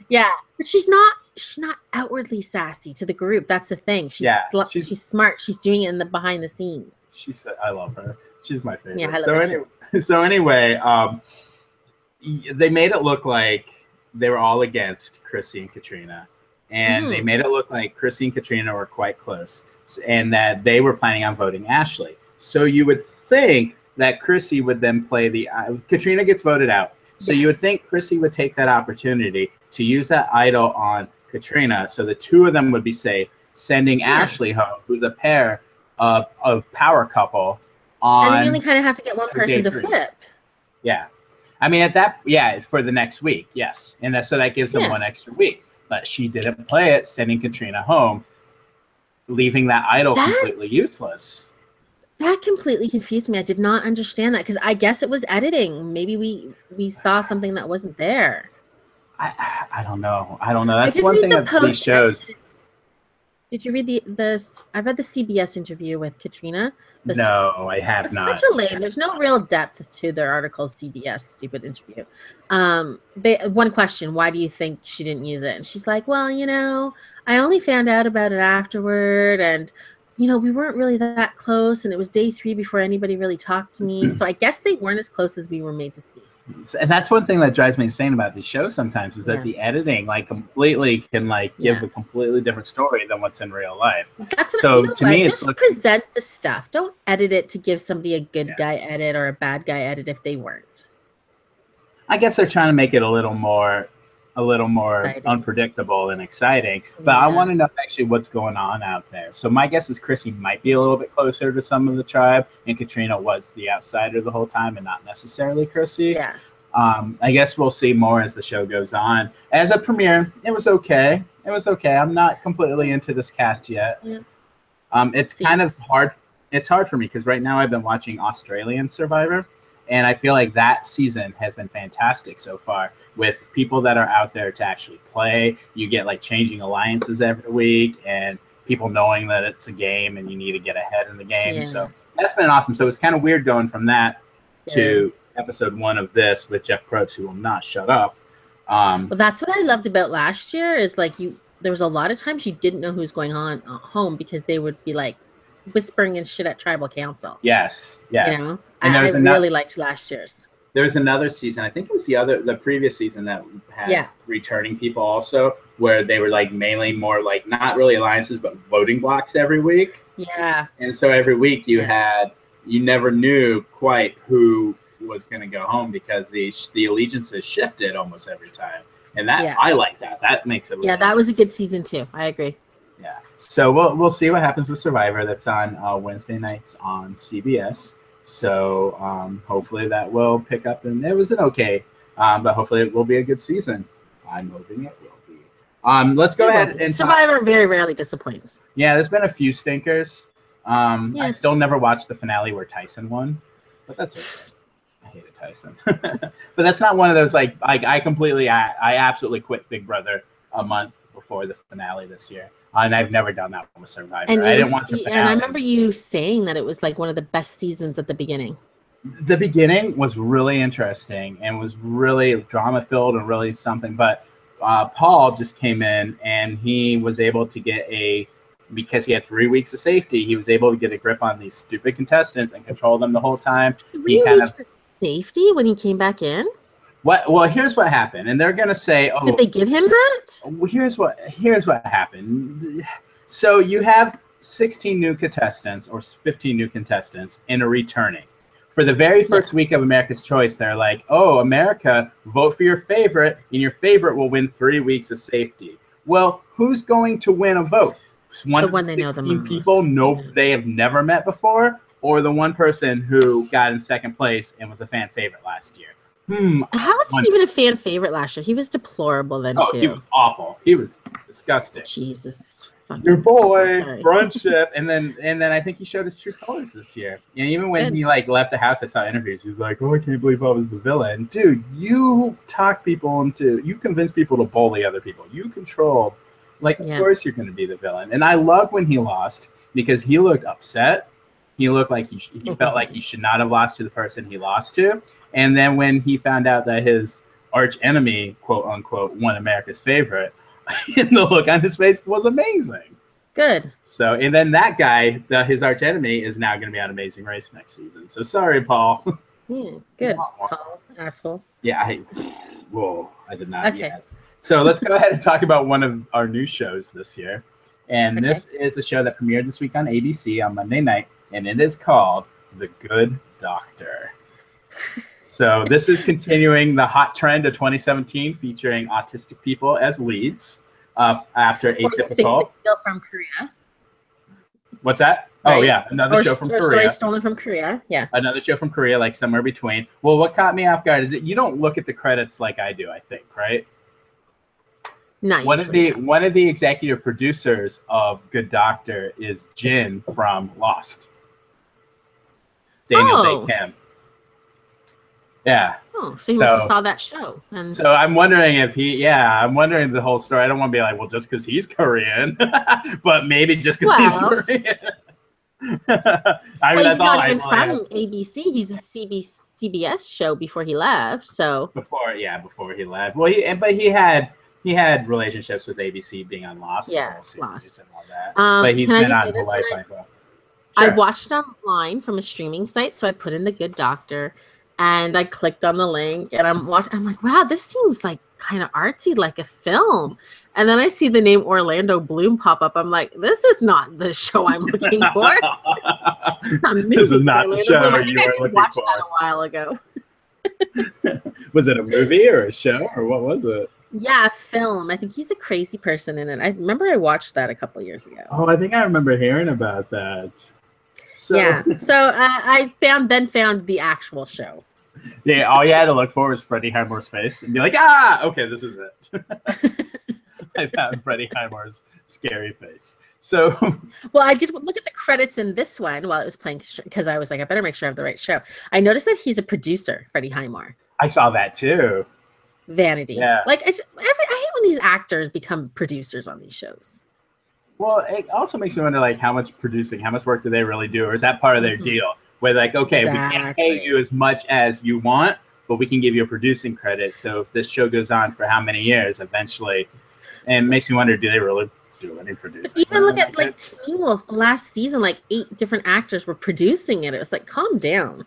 Yeah, but she's not outwardly sassy to the group. That's the thing. She's smart. She's doing it in the behind the scenes. I love her. She's my favorite. Yeah, I love her too. So anyway, they made it look like they were all against Chrissy and Katrina, and they made it look like Chrissy and Katrina were quite close, and that they were planning on voting Ashley. So you would think that Chrissy would then play Katrina gets voted out. So you would think Chrissy would take that opportunity to use that idol on Katrina, so the 2 of them would be safe, sending Ashley home, who's a pair of power couple. And then you only kind of have to get one person to flip. Yeah. I mean, for the next week, yes. And so that gives them 1 extra week. But she didn't play it, sending Katrina home, leaving that idol completely useless. That completely confused me. I did not understand that because I guess it was editing. Maybe we saw something that wasn't there. I don't know. That's one thing that these shows. Did you read I read the CBS interview with Katrina. No, I have not. Such a lame. There's no real depth to their articles. CBS stupid interview. One question: why do you think she didn't use it? And she's like, well, I only found out about it afterward, and we weren't really that close, and it was day 3 before anybody really talked to me. So I guess they weren't as close as we were made to see. And that's one thing that drives me insane about these shows sometimes is that Yeah. the editing like completely can like give Yeah. a completely different story than what's in real life. That's So you know to what? me, it's Just looking, present the stuff. Don't edit it to give somebody a good Yeah. guy edit or a bad guy edit if they weren't. I guess they're trying to make it a little more Exciting. unpredictable and exciting. But I Yeah. want to know actually what's going on out there. So my guess is Chrissy might be a little bit closer to some of the tribe, and Katrina was the outsider the whole time and not necessarily Chrissy. Yeah. I guess we'll see more as the show goes on. As a premiere, it was okay. It was okay. I'm not completely into this cast yet. Yeah. It's See. kind of hard. It's hard for me because right now I've been watching Australian Survivor, and I feel like that season has been fantastic so far with people that are out there to actually play. You get like changing alliances every week and people knowing that it's a game and you need to get ahead in the game. Yeah. So that's been awesome. So it's kind of weird going from that to episode 1 of this with Jeff Probst, who will not shut up. Well, that's what I loved about last year is like there was a lot of times you didn't know who was going on at home because they would be like whispering and shit at tribal council. Yes. You know, And I really liked last year's. There was another season, I think it was the previous season that had returning people also, where they were like mainly more like not really alliances, but voting blocks every week. Yeah. And so every week you never knew quite who was going to go home because the allegiances shifted almost every time. And that I like that. That makes it. Really that was a good season too. I agree. Yeah. So we'll see what happens with Survivor. That's on Wednesday nights on CBS. So hopefully that will pick up, and it was an okay, but hopefully it will be a good season. I'm hoping it will be. Let's go ahead and Survivor very rarely disappoints. Yeah, there's been a few stinkers. I still never watched the finale where Tyson won, but that's okay. I hated Tyson, but that's not one of those like I absolutely quit Big Brother a month before the finale this year. And I've never done that with Survivor. And I didn't watch the finale. And I remember you saying that it was like one of the best seasons at the beginning. The beginning was really interesting and was really drama-filled and really something. But Paul just came in and he was able to get because he had 3 weeks of safety, he was able to get a grip on these stupid contestants and control them the whole time. 3 weeks of safety when he came back in? Well, here's what happened, and they're gonna say, "Oh, did they give him that?" Well, here's what happened. So you have 16 new contestants or 15 new contestants and a returning. For the very first week of America's Choice, they're like, "Oh, America, vote for your favorite, and your favorite will win 3 weeks of safety." Well, who's going to win a vote? The one they know the most. People they have never met before, or the one person who got in second place and was a fan favorite last year. How was he even a fan favorite last year? He was deplorable then too. He was awful. He was disgusting. Jesus. Your boy, friendship, and then I think he showed his true colors this year. And even when he like left the house, I saw interviews. He's like, "Oh, I can't believe I was the villain." Dude, you convince people to bully other people. You control. Like, of course you're going to be the villain. And I love when he lost because he looked upset. He looked like he felt like he should not have lost to the person he lost to. And then when he found out that his arch enemy, quote unquote, won America's favorite, and the look on his face was amazing. Good. So, and then that guy, his arch enemy, is now going to be on Amazing Race next season. So sorry, Paul. Yeah, good. Paul, asshole. Yeah, I did not yet. So let's go ahead and talk about one of our new shows this year. And this is a show that premiered this week on ABC on Monday night, and it is called The Good Doctor. So this is continuing the hot trend of 2017, featuring autistic people as leads after Atypical. Still from Korea. What's that? Right. Oh, yeah, another show from Korea. Story stolen from Korea, yeah. Another show from Korea, like somewhere between. Well, what caught me off guard is that you don't look at the credits like I do, I think, right? Not one of the executive producers of Good Doctor is Jin from Lost. Daniel Day Kim. Yeah. Oh, so he must have saw that show. And so I'm wondering if I'm wondering the whole story. I don't want to be like, well, just because he's Korean, but maybe just because he's Korean. He's not even from ABC. He's a CBS show before he left. So before he left. Well, he had relationships with ABC being on Lost. Yeah, Lost and all that. But he's been on Hawaii Five-O. I watched it online from a streaming site, so I put in The Good Doctor. And I clicked on the link and I'm watching. I'm like, wow, this seems like kind of artsy, like a film. And then I see the name Orlando Bloom pop up. I'm like, this is not the show I'm looking for. This is not the show Bloom. I you think I were did looking watch for. that a while ago. Was it a movie or a show or what was it? Yeah, film. I think he's a crazy person in it. I remember I watched that a couple of years ago. Oh, I think I remember hearing about that. So, yeah. So I found the actual show. Yeah, all you had to look for was Freddie Highmore's face and be like, okay, this is it. I found Freddie Highmore's scary face. So, well, I did look at the credits in this one while it was playing because I was like, I better make sure I have the right show. I noticed that he's a producer, Freddie Highmore. I saw that too. Vanity. Yeah. Like, I hate when these actors become producers on these shows. Well, it also makes me wonder, like, how much work do they really do? Or is that part of their deal? Where, like, okay, we can't pay you as much as you want, but we can give you a producing credit. So if this show goes on for how many years, eventually, and it makes me wonder, do they really do any producing? Even look at, like, Teen Wolf, the last season, like, 8 different actors were producing it. It was like, calm down.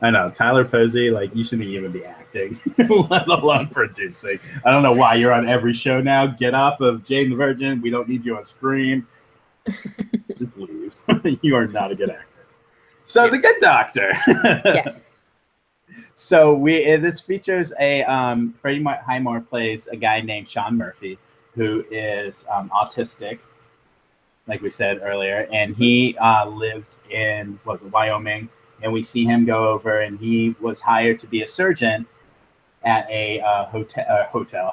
I know. Tyler Posey, like, you shouldn't even be acting, let alone producing. I don't know why you're on every show now. Get off of Jane the Virgin. We don't need you on Scream. Just leave. You are not a good actor. So, The Good Doctor. Yes. So, this features a Freddie Highmore plays a guy named Sean Murphy, who is autistic, like we said earlier, and he lived in Wyoming. And we see him go over, and he was hired to be a surgeon at a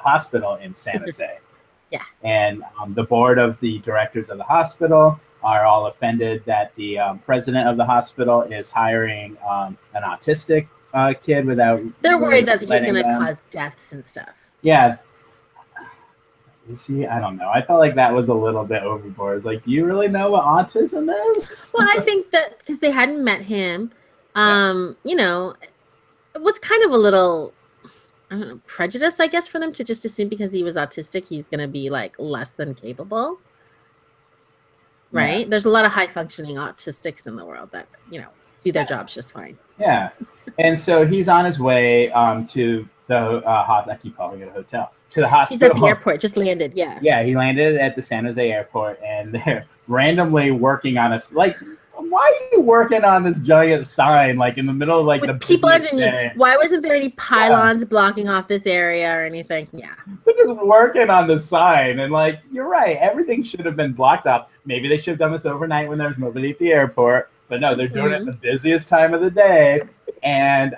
hospital in San Jose. Yeah. And the board of the directors of the hospital are all offended that the president of the hospital is hiring an autistic kid without. They're worried that he's going to cause deaths and stuff. Yeah. See, I don't know. I felt like that was a little bit overboard. It's like, do you really know what autism is? Well, I think that because they hadn't met him, you know, it was kind of a little, I don't know, prejudice, I guess, for them to just assume because he was autistic, he's going to be like less than capable. Right? Yeah. There's a lot of high functioning autistics in the world that, you know, do their jobs just fine. Yeah. And so he's on his way to the I keep calling it a hotel. To the hospital. He's at the airport, just landed, yeah. Yeah, he landed at the San Jose airport, and they're randomly working on us. Like, why are you working on this giant sign, like, in the middle of, like, with the people underneath? Why wasn't there any pylons blocking off this area or anything? Yeah. They're just working on the sign, and, like, you're right. Everything should have been blocked off. Maybe they should have done this overnight when there was nobody at the airport. But no, they're doing it at the busiest time of the day, and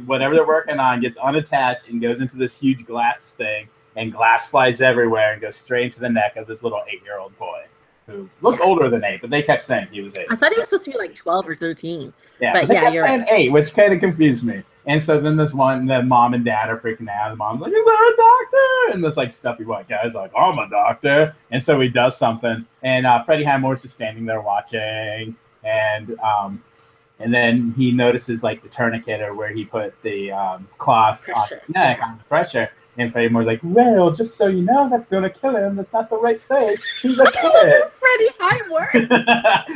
whatever they're working on gets unattached and goes into this huge glass thing, and glass flies everywhere and goes straight into the neck of this little 8-year-old boy who looked older than 8, but they kept saying he was 8. I thought he was supposed to be like 12 or 13. Yeah, but they kept saying 8, which kind of confused me. And so then the mom and dad are freaking out. The mom's like, "Is there a doctor?" And this like stuffy white guy's like, "I'm a doctor." And so he does something, and Freddie Highmore's just standing there watching. And then he notices like the tourniquet or where he put the cloth on his neck on the pressure. And Freddie Moore's like, "Well, just so you know, that's going to kill him. That's not the right place. He's a kid." Freddie Highmore.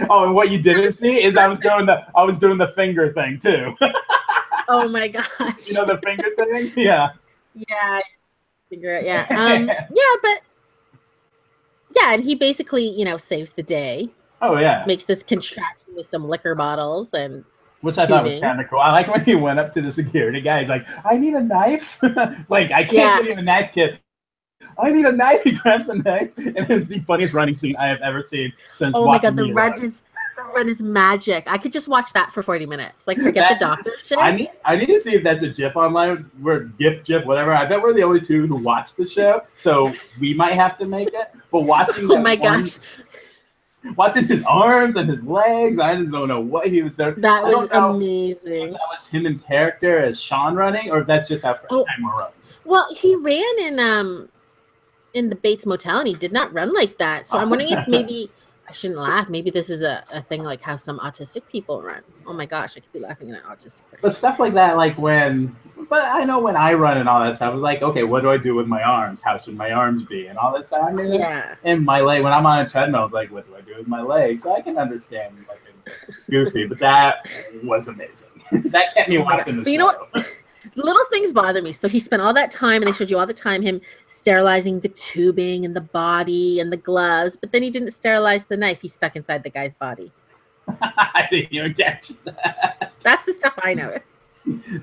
Oh, and what you didn't see is I was doing the finger thing too. Oh my gosh. You know the finger thing? Yeah. Yeah. Figure it. Yeah. But yeah, and he basically, you know, saves the day. Oh yeah. Makes this contraption with some liquor bottles and which I thought was kind of cool. I like when he went up to the security guy. He's like, "I need a knife." Like, "I can't give you a knife, kid. I need a knife." He grabs a knife, and it's the funniest running scene I have ever seen since. Oh my god, the run is magic. I could just watch that for 40 minutes. Like, forget the doctor shit. I need to see if that's a GIF online. We're GIF, whatever. I bet we're the only two who watch the show, so we might have to make it. But watching oh my gosh. Watching his arms and his legs, I just don't know what he was doing. That was amazing. If that was him in character as Sean running, or if that's just how Freddie Highmore runs. Well, he ran in the Bates Motel, and he did not run like that. So I'm wondering if maybe I shouldn't laugh. Maybe this is a thing like how some autistic people run. Oh my gosh, I could be laughing at an autistic person. But stuff like that, like but I know when I run and all that stuff, I was like, okay, what do I do with my arms? How should my arms be? And all that stuff. I mean, and my leg, when I'm on a treadmill, it's like, what do I do with my legs? So I can understand, like, it's goofy, but that was amazing. That kept me Oh my watching God. the But you know show. what? Little things bother me. So he spent all that time, and they showed you all the time him sterilizing the tubing and the body and the gloves, but then he didn't sterilize the knife he stuck inside the guy's body. I didn't even catch that. That's the stuff I noticed.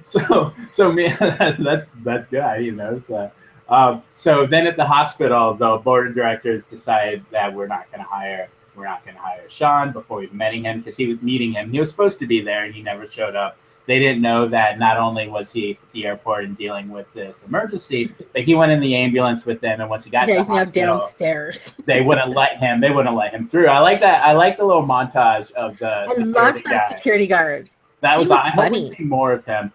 So man, that's good. You know, so then at the hospital, the board of directors decided that we're not going to hire Sean before we met him, because he was meeting him. He was supposed to be there and he never showed up. They didn't know that not only was he at the airport and dealing with this emergency, but he went in the ambulance with them. And once he got to the He's now hospital, downstairs. they wouldn't let him through. I like that. I like the little montage of the I loved that security guard. That was, I hope we funny. see more of him.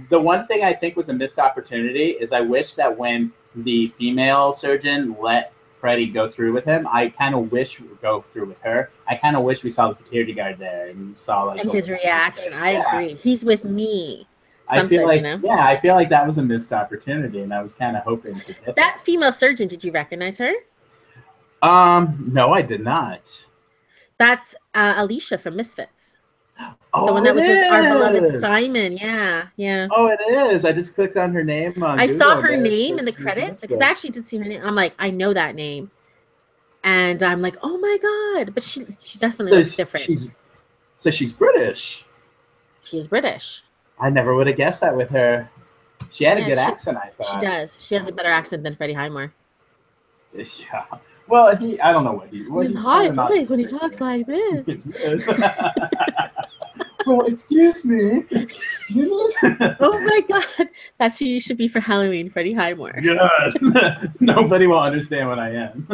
The one thing I think was a missed opportunity is I wish that when the female surgeon let Freddie go through with him, I kind of wish we go through with her. I kind of wish we saw the security guard there and saw like and his reaction. I agree. He's with me. I feel like, you know? yeah, I feel like that was a missed opportunity, and I was kind of hoping to get that female surgeon. Did you recognize her? No, I did not. That's Alicia from Misfits. Oh, the one that was with our beloved Simon. Yeah. Oh, it is. I just clicked on her name. I saw her name in the credits because I actually did see her name. I'm like, I know that name, and I'm like, oh my God! But she definitely looks different. She's British. She is British. I never would have guessed that with her. She had a good accent, I thought. She does. She has a better accent than Freddie Highmore. Yeah. Well, I don't know what he's high voice when he talks like this. Well, excuse me. Oh my God. That's who you should be for Halloween, Freddie Highmore. Good. Nobody will understand what I am.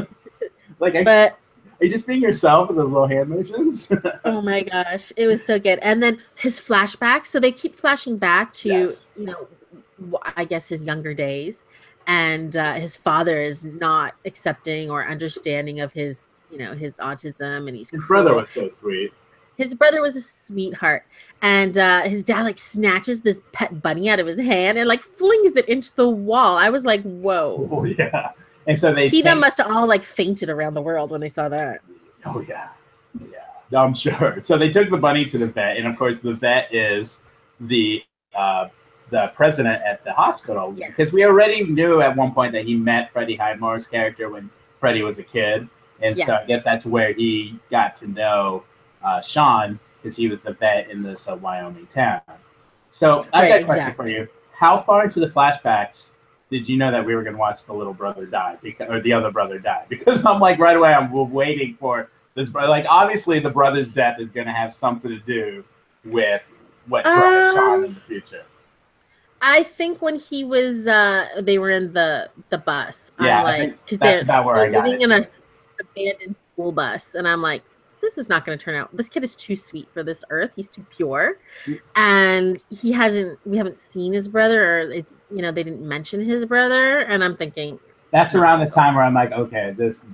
Are you just being yourself with those little hand motions? Oh my gosh. It was so good. And then his flashbacks. So they keep flashing back to, I guess his younger days. And his father is not accepting or understanding of his autism, and his brother was so sweet. His brother was a sweetheart, and his dad like snatches this pet bunny out of his hand and like flings it into the wall. I was like, whoa! Oh yeah! And so PETA must have all like fainted around the world when they saw that. Oh yeah, I'm sure. So they took the bunny to the vet, and of course the vet is the president at the hospital, because we already knew at one point that he met Freddie Highmore's character when Freddie was a kid, and so I guess that's where he got to know Sean, because he was the vet in this Wyoming town. So I've got a question for you. How far into the flashbacks did you know that we were going to watch the little brother die, or the other brother die? Because I'm like, right away, I'm waiting for this brother. Like, obviously, the brother's death is going to have something to do with what drives Sean in the future. I think when he was, they were in the bus. Yeah, I'm like, because they're living in an abandoned school bus, and I'm like, this is not going to turn out. This kid is too sweet for this earth. He's too pure, and we haven't seen his brother, or they didn't mention his brother, and I'm thinking that's around the time where I'm like, okay, this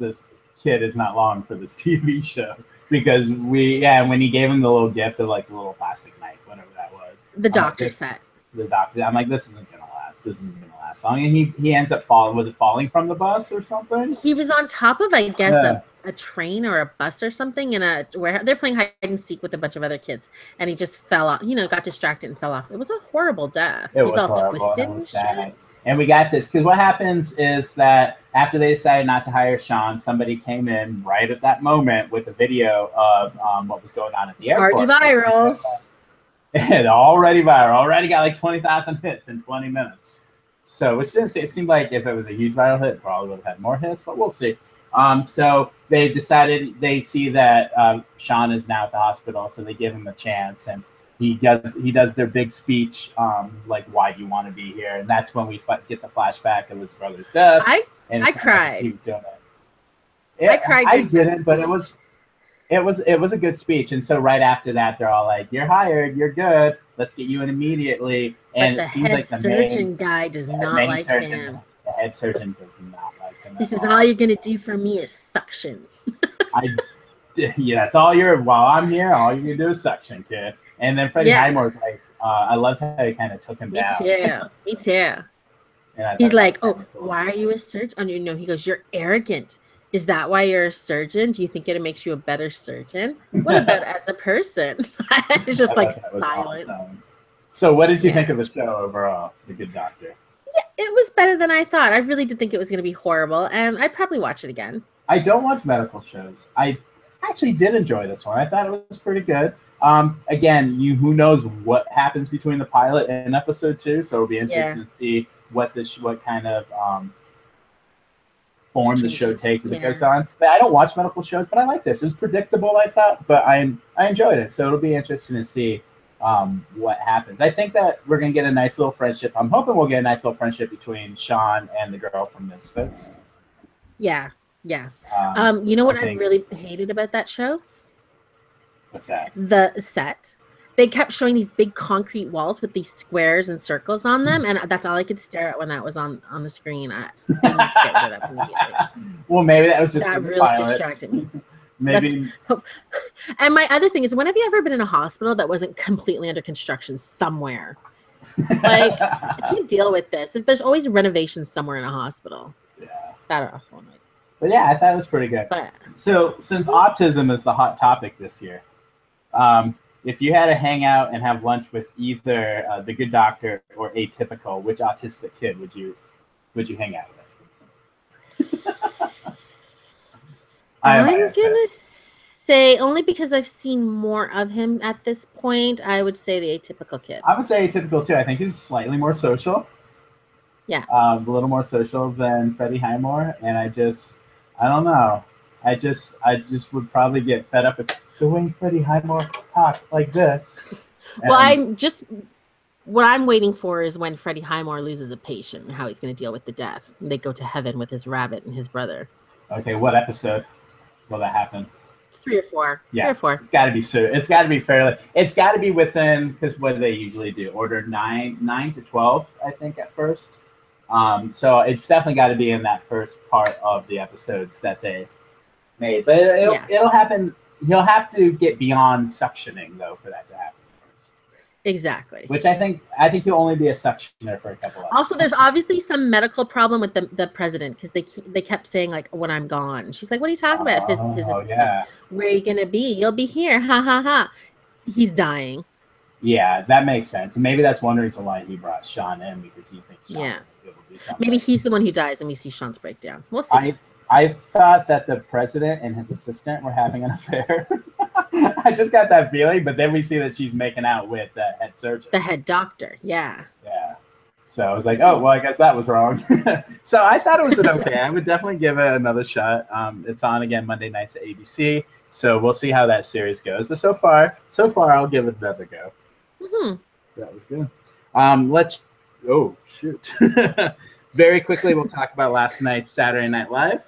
kid is not long for this TV show, because when he gave him the little gift of like the little plastic knife, whatever that was, the doctor set. The doctor. I'm like, this isn't gonna last. This isn't gonna last long. And he ends up falling. Was it falling from the bus or something? He was on top of, I guess, a train or a bus or something in a where they're playing hide and seek with a bunch of other kids, and he just fell off. Got distracted and fell off. It was a horrible death. It was all horrible. Twisted and sad. And we got this because what happens is that after they decided not to hire Sean, somebody came in right at that moment with a video of what was going on at the airport. Already viral. It already viral. Already got like 20,000 hits in 20 minutes. So, which didn't say, it seemed like if it was a huge viral hit, it probably would have had more hits, but we'll see. So they decided, they see that Sean is now at the hospital, so they give him a chance, and he does their big speech, like, why do you want to be here? And that's when we get the flashback of his brother's death. I cried. I cried. I didn't, but it was a good speech. And so right after that, they're all like, "You're hired. You're good. Let's get you in immediately." And but the head surgeon guy does not like him. The head surgeon does not like him. He says, "All you're gonna do for me is suction." That's all while I'm here, all you can do is suction, kid. And then Freddie Highmore's like, I loved how he kind of took him down. Me too. He's like, "Oh, why are you a surgeon?" He goes, "You're arrogant. Is that why you're a surgeon? Do you think it makes you a better surgeon? What about as a person?" It's just like silence. Awesome. So what did you think of the show overall, The Good Doctor? Yeah, it was better than I thought. I really did think it was going to be horrible, and I'd probably watch it again. I don't watch medical shows. I actually did enjoy this one. I thought it was pretty good. Again, who knows what happens between the pilot and episode 2, so it'll be interesting to see what kind of form the show takes as it goes on. But I don't watch medical shows, but I like this. It was predictable, I thought, but I enjoyed it. So it'll be interesting to see what happens. I think that we're going to get a nice little friendship. I'm hoping we'll get a nice little friendship between Sean and the girl from Misfits. Yeah. You know what I really hated about that show? What's that? The set. They kept showing these big concrete walls with these squares and circles on them, and that's all I could stare at when that was on the screen. I need to get rid of that immediately. Well, maybe that was just that really distracted me. Maybe. And my other thing is, when have you ever been in a hospital that wasn't completely under construction somewhere? Like, I can't deal with this. There's always renovations somewhere in a hospital. Yeah. That also annoying. But yeah, I thought it was pretty good. So since autism is the hot topic this year, if you had to hang out and have lunch with either the Good Doctor or Atypical, which autistic kid would you hang out with? I'm gonna say, only because I've seen more of him at this point, I would say the Atypical kid. I would say Atypical too. I think he's slightly more social. Yeah. A little more social than Freddie Highmore, and I don't know. I just would probably get fed up with the way Freddie Highmore talked like this. Well, what I'm waiting for is when Freddie Highmore loses a patient and how he's going to deal with the death. And they go to heaven with his rabbit and his brother. Okay, what episode will that happen? 3 or 4. Yeah, 3 or 4. It's got to be soon. It's got to be fairly. It's got to be within, because what do they usually do? Order 9 to 12, I think, at first. So it's definitely got to be in that first part of the episodes that they made. But it'll happen. He'll have to get beyond suctioning though for that to happen first. Exactly. Which I think he'll only be a suctioner for a couple of Also, there's obviously some medical problem with the president, because they kept saying, like, when I'm gone. She's like, what are you talking about? His assistant. Yeah. Where are you gonna be? You'll be here. Ha ha ha. He's dying. Yeah, that makes sense. Maybe that's one reason why he brought Sean in, because he thinks Sean will be able to do something. Maybe he's the one who dies and we see Sean's breakdown. We'll see. I thought that the president and his assistant were having an affair. I just got that feeling, but then we see that she's making out with the head surgeon. The head doctor, yeah. Yeah. So I was like, oh, well, I guess that was wrong. So I thought it was okay. I would definitely give it another shot. It's on again Monday nights at ABC. So we'll see how that series goes. But so far, I'll give it another go. Mm-hmm. That was good. Oh, shoot. Very quickly, we'll talk about last night's Saturday Night Live.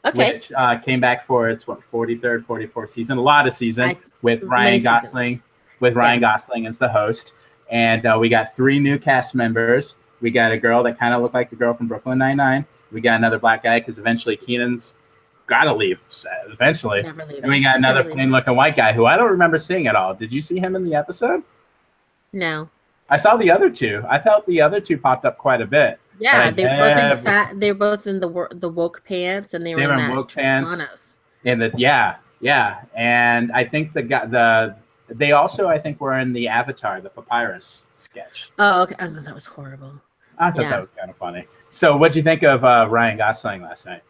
Okay. Which came back for its 43rd, 44th season, a lot of season with Ryan Gosling. With Ryan Gosling as the host, and we got 3 new cast members. We got a girl that kind of looked like the girl from Brooklyn Nine-Nine. We got another black guy because eventually Keenan's got to leave. Eventually, and we got another plain-looking white guy who I don't remember seeing at all. Did you see him in the episode? No. I saw the other 2. I felt the other 2 popped up quite a bit. Yeah, they were both in They're both in the woke pants, and they were in that woke pants. Sonos. And I think they also, I think, were in the Avatar, the Papyrus sketch. Oh, okay. I thought that was horrible. I thought that was kind of funny. So, what'd you think of Ryan Gosling last night?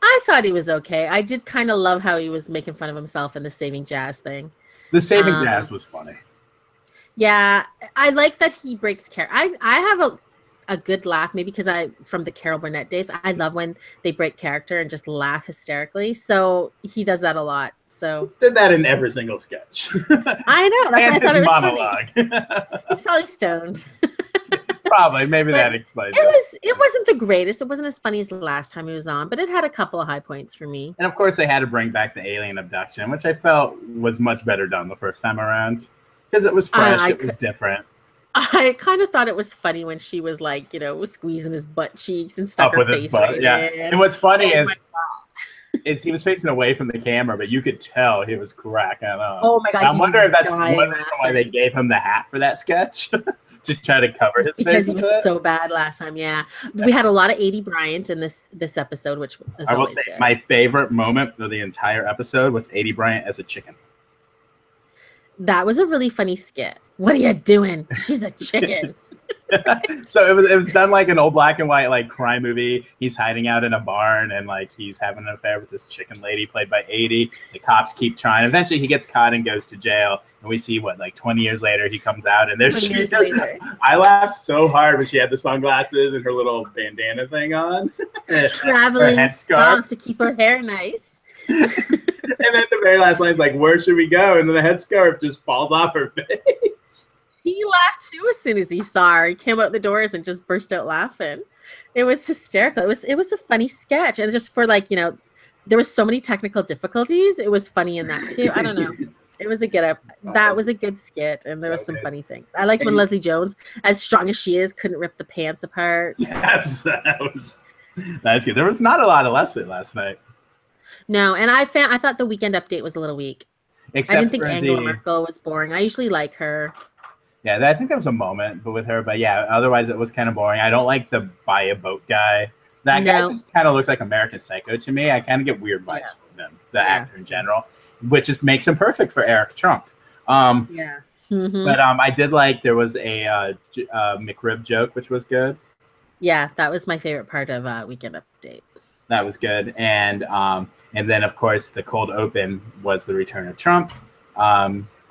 I thought he was okay. I did kind of love how he was making fun of himself in the Saving Jazz thing. The Saving Jazz was funny. Yeah, I like that he breaks character. I have a good laugh, maybe because from the Carol Burnett days, I love when they break character and just laugh hysterically. So he does that a lot. So he did that in every single sketch. I know. That's why I thought it was funny. He's probably stoned. Probably. Maybe that explains it. It wasn't the greatest. It wasn't as funny as the last time he was on, but it had a couple of high points for me. And of course, they had to bring back the alien abduction, which I felt was much better done the first time around because it was fresh. It was different. I kind of thought it was funny when she was like, squeezing his butt cheeks and stuck her face right in. And what's funny is he was facing away from the camera, but you could tell he was cracking up. Oh my God! I wonder if that's one reason why they gave him the hat for that sketch to try to cover his face. Because he was so bad last time. Yeah, we had a lot of Aidy Bryant in this episode, which was I will say good. My favorite moment of the entire episode was Aidy Bryant as a chicken. That was a really funny skit. What are you doing? She's a chicken. So it was done like an old black and white like crime movie. He's hiding out in a barn and like he's having an affair with this chicken lady played by 80. The cops keep trying. Eventually he gets caught and goes to jail. And we see what, like 20 years later he comes out and there's she. I laughed so hard when she had the sunglasses and her little bandana thing on. Traveling stuff to keep her hair nice. And then the very last line is like, "Where should we go?" And then the headscarf just falls off her face. He laughed too as soon as he saw her. He came out the doors and just burst out laughing. It was hysterical. It was a funny sketch, and just for like, you know, there was so many technical difficulties. It was funny in that too. I don't know. It was a good that was a good skit, and there was some funny things. I liked when Leslie Jones, as strong as she is, couldn't rip the pants apart. Yes, that was good. There was not a lot of Leslie last night. No, and I thought the Weekend Update was a little weak. Except I didn't think Angela Merkel was boring. I usually like her. Yeah, I think there was a moment, but with her. But yeah, otherwise it was kind of boring. I don't like the buy a boat guy. That guy just kind of looks like American Psycho to me. I kind of get weird vibes from him, the actor in general, which just makes him perfect for Eric Trump. But I did like there was a McRib joke, which was good. Yeah, that was my favorite part of Weekend Update. That was good, and then of course the cold open was the return of Trump.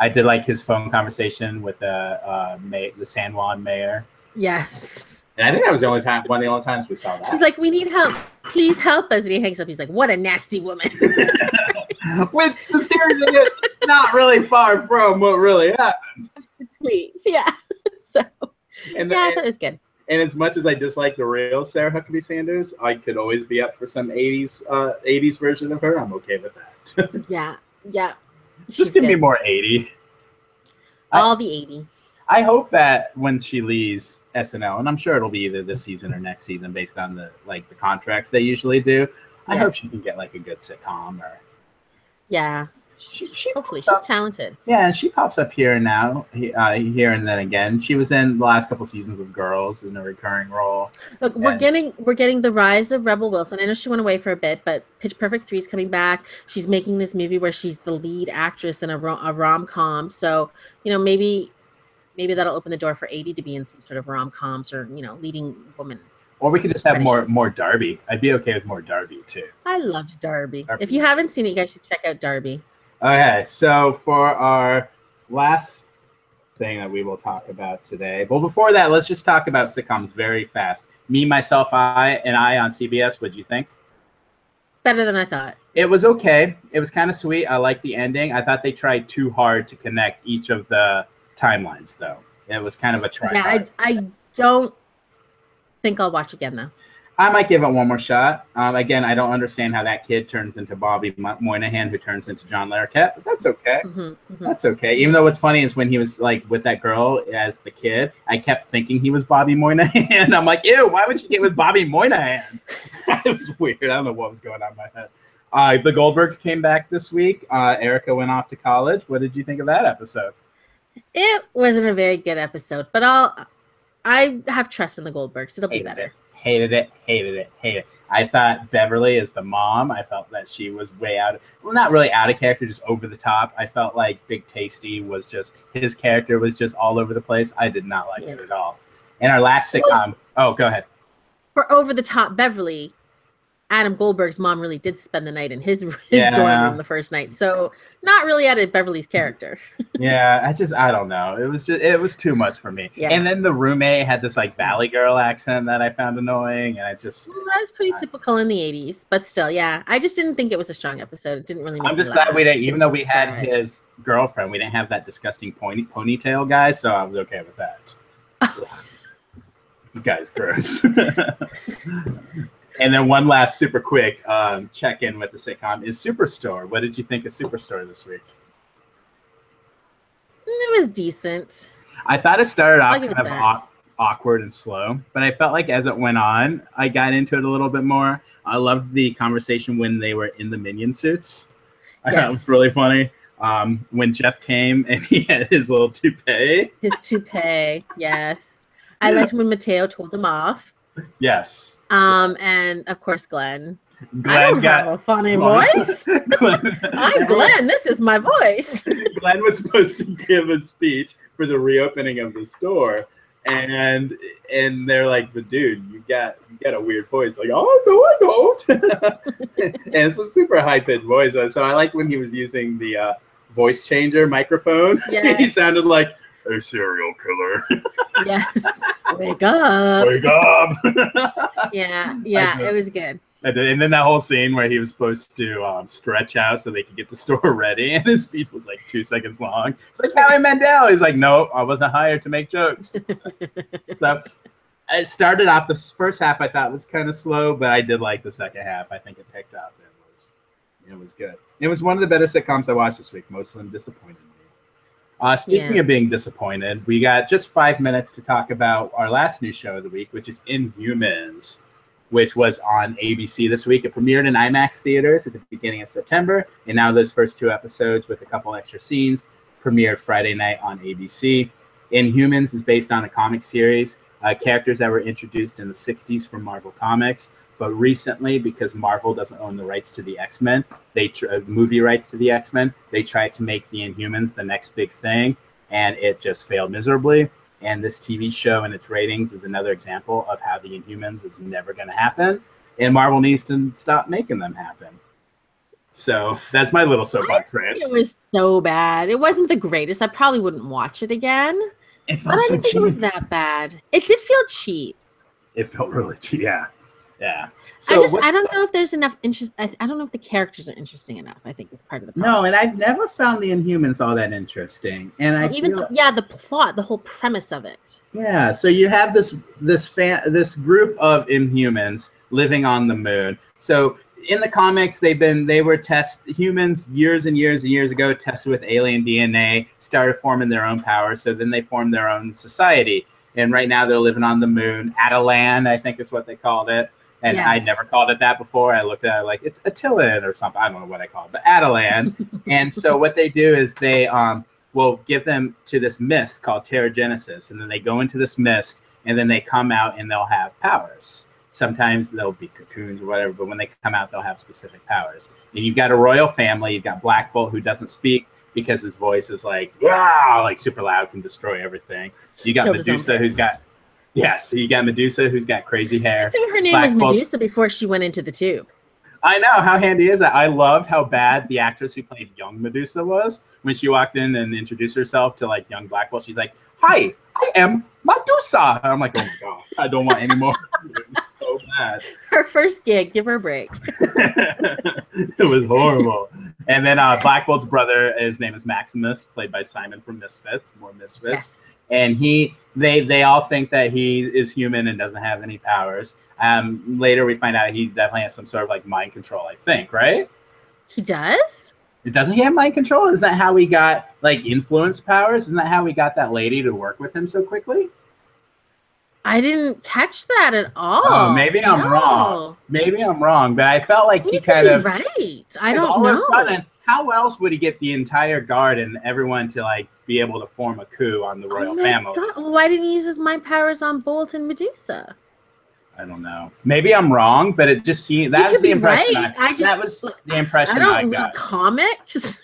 I did like his phone conversation with the San Juan mayor. Yes. And I think that was the only time, one of the only times we saw that. She's like, "We need help. Please help us." And he hangs up. He's like, "What a nasty woman." With the scary thing is not really far from what really happened. The tweets, yeah. So, I thought it was good. And as much as I dislike the real Sarah Huckabee Sanders, I could always be up for some 80s version of her. I'm okay with that. Yeah. Just give me more 80. All the 80. I hope that when she leaves SNL, and I'm sure it'll be either this season or next season based on the contracts they usually do. I hope she can get like a good sitcom or. Yeah. She hopefully she's talented. Yeah, she pops up here and now, here and then again. She was in the last couple seasons of Girls in a recurring role. Look, we're getting the rise of Rebel Wilson. I know she went away for a bit, but Pitch Perfect 3 is coming back. She's making this movie where she's the lead actress in a rom-com. So, you know, maybe that'll open the door for 80 to be in some sort of rom-coms or, you know, leading woman. Or we could just have more Darby. I'd be okay with more Darby too. I loved Darby. If you haven't seen it, you guys should check out Darby. Okay, so for our last thing that we will talk about today. Well, before that, let's just talk about sitcoms very fast. Me, Myself, I on CBS. What'd you think? Better than I thought. It was okay. It was kind of sweet. I liked the ending. I thought they tried too hard to connect each of the timelines, though. It was kind of a try. Yeah, I don't think I'll watch again, though. I might give it one more shot. Again, I don't understand how that kid turns into Bobby Moynihan, who turns into John Larroquette, but that's okay. That's okay. Even though what's funny is when he was like with that girl as the kid, I kept thinking he was Bobby Moynihan. I'm like, ew, why would you get with Bobby Moynihan? It was weird. I don't know what was going on in my head. The Goldbergs came back this week. Erica went off to college. What did you think of that episode? It wasn't a very good episode, but I have trust in the Goldbergs. It'll be better. Hated it. I thought Beverly as the mom, I felt that she was way not really out of character, just over the top. I felt like Big Tasty was his character was just all over the place. I did not like it at all. And our last sitcom, go ahead. For over the top Beverly, Adam Goldberg's mom really did spend the night in his dorm room the first night. So not really out of Beverly's character. Yeah, I don't know. It was too much for me. Yeah. And then the roommate had this like Valley Girl accent that I found annoying. And that was pretty typical in the 80s. But still, yeah. I just didn't think it was a strong episode. It didn't really make I'm just glad we didn't, even though we had his girlfriend, we didn't have that disgusting ponytail guy. So I was okay with that. You guys, gross. And then one last super quick check-in with the sitcom is Superstore. What did you think of Superstore this week? It was decent. I thought it started off kind of awkward and slow, but I felt like as it went on, I got into it a little bit more. I loved the conversation when they were in the Minion suits. I thought it was really funny. When Jeff came and he had his little toupee. His toupee, yes. I liked when Mateo told him off. Yes. And of course, Glenn. I Glenn don't have a funny voice. I'm Glenn. This is my voice. Glenn was supposed to give a speech for the reopening of the store, and they're like, "But dude, you got a weird voice." Like, "Oh no, I don't." And it's a super high pitched voice. So I like when he was using the voice changer microphone. Yes. He sounded like a serial killer. Yes. Wake up. Wake up. Yeah, it was good. And then that whole scene where he was supposed to stretch out so they could get the store ready, and his speech was like 2 seconds long. It's like Howie Mandel. He's like, "No, I wasn't hired to make jokes." So it started off, the first half I thought was kind of slow, but I did like the second half. I think it picked up. It was good. It was one of the better sitcoms I watched this week. Most of them disappointed me. Speaking of being disappointed, we got just 5 minutes to talk about our last new show of the week, which is Inhumans, which was on ABC this week. It premiered in IMAX theaters at the beginning of September, and now those first 2 episodes with a couple extra scenes premiered Friday night on ABC. Inhumans is based on a comic series, characters that were introduced in the 60s from Marvel Comics, but recently, because Marvel doesn't own the rights to the X-Men, movie rights to the X-Men, they tried to make the Inhumans the next big thing, and it just failed miserably. And this TV show and its ratings is another example of how the Inhumans is never going to happen. And Marvel needs to stop making them happen. So that's my little soapbox rant. It was so bad. It wasn't the greatest. I probably wouldn't watch it again. It felt but I so didn't think cheap. it was that bad. It did feel cheap. It felt really cheap. Yeah. So I don't know if there's enough interest. I don't know if the characters are interesting enough. I think it's part of the problem. No, and I've never found the Inhumans all that interesting. And the plot, the whole premise of it. Yeah, so you have this group of Inhumans living on the moon. So in the comics, humans years and years and years ago tested with alien DNA, started forming their own power. So then they formed their own society. And right now they're living on the moon. Attilan, I think is what they called it. And I never called it that before. I looked at it like it's Attilan or something. I don't know what I call it, but Attilan. And so what they do is they will give them to this mist called Terrigenesis. And then they go into this mist, and then they come out and they'll have powers. Sometimes they'll be cocoons or whatever, but when they come out, they'll have specific powers. And you've got a royal family. You've got Black Bolt, who doesn't speak because his voice is like, wow, like super loud, can destroy everything. You got Medusa, who's got... Yes, you got Medusa, who's got crazy hair. I think her name was Medusa before she went into the tube. I know. How handy is that? I loved how bad the actress who played young Medusa was. When she walked in and introduced herself to like young Black Bolt, she's like, "Hi, I am Medusa." And I'm like, "Oh my god, I don't want any more." So bad. Her first gig, give her a break. It was horrible. And then Black Bolt's brother, his name is Maximus, played by Simon from Misfits. More Misfits. Yes. And they all think that he is human and doesn't have any powers. Later we find out he definitely has some sort of like mind control, I think, right? He does? Doesn't he have mind control? Isn't that how he got like influence powers? Isn't that how we got that lady to work with him so quickly? I didn't catch that at all. Oh, maybe I'm wrong. Maybe I'm wrong, but I felt like he kind of right. I don't know. All of a sudden, how else would he get the entire guard and everyone to like be able to form a coup on the royal family? God. Why didn't he use his mind powers on Bolt and Medusa? I don't know. Maybe I'm wrong, but it just seemed that was the impression. Right. That was the impression I got. Read comics.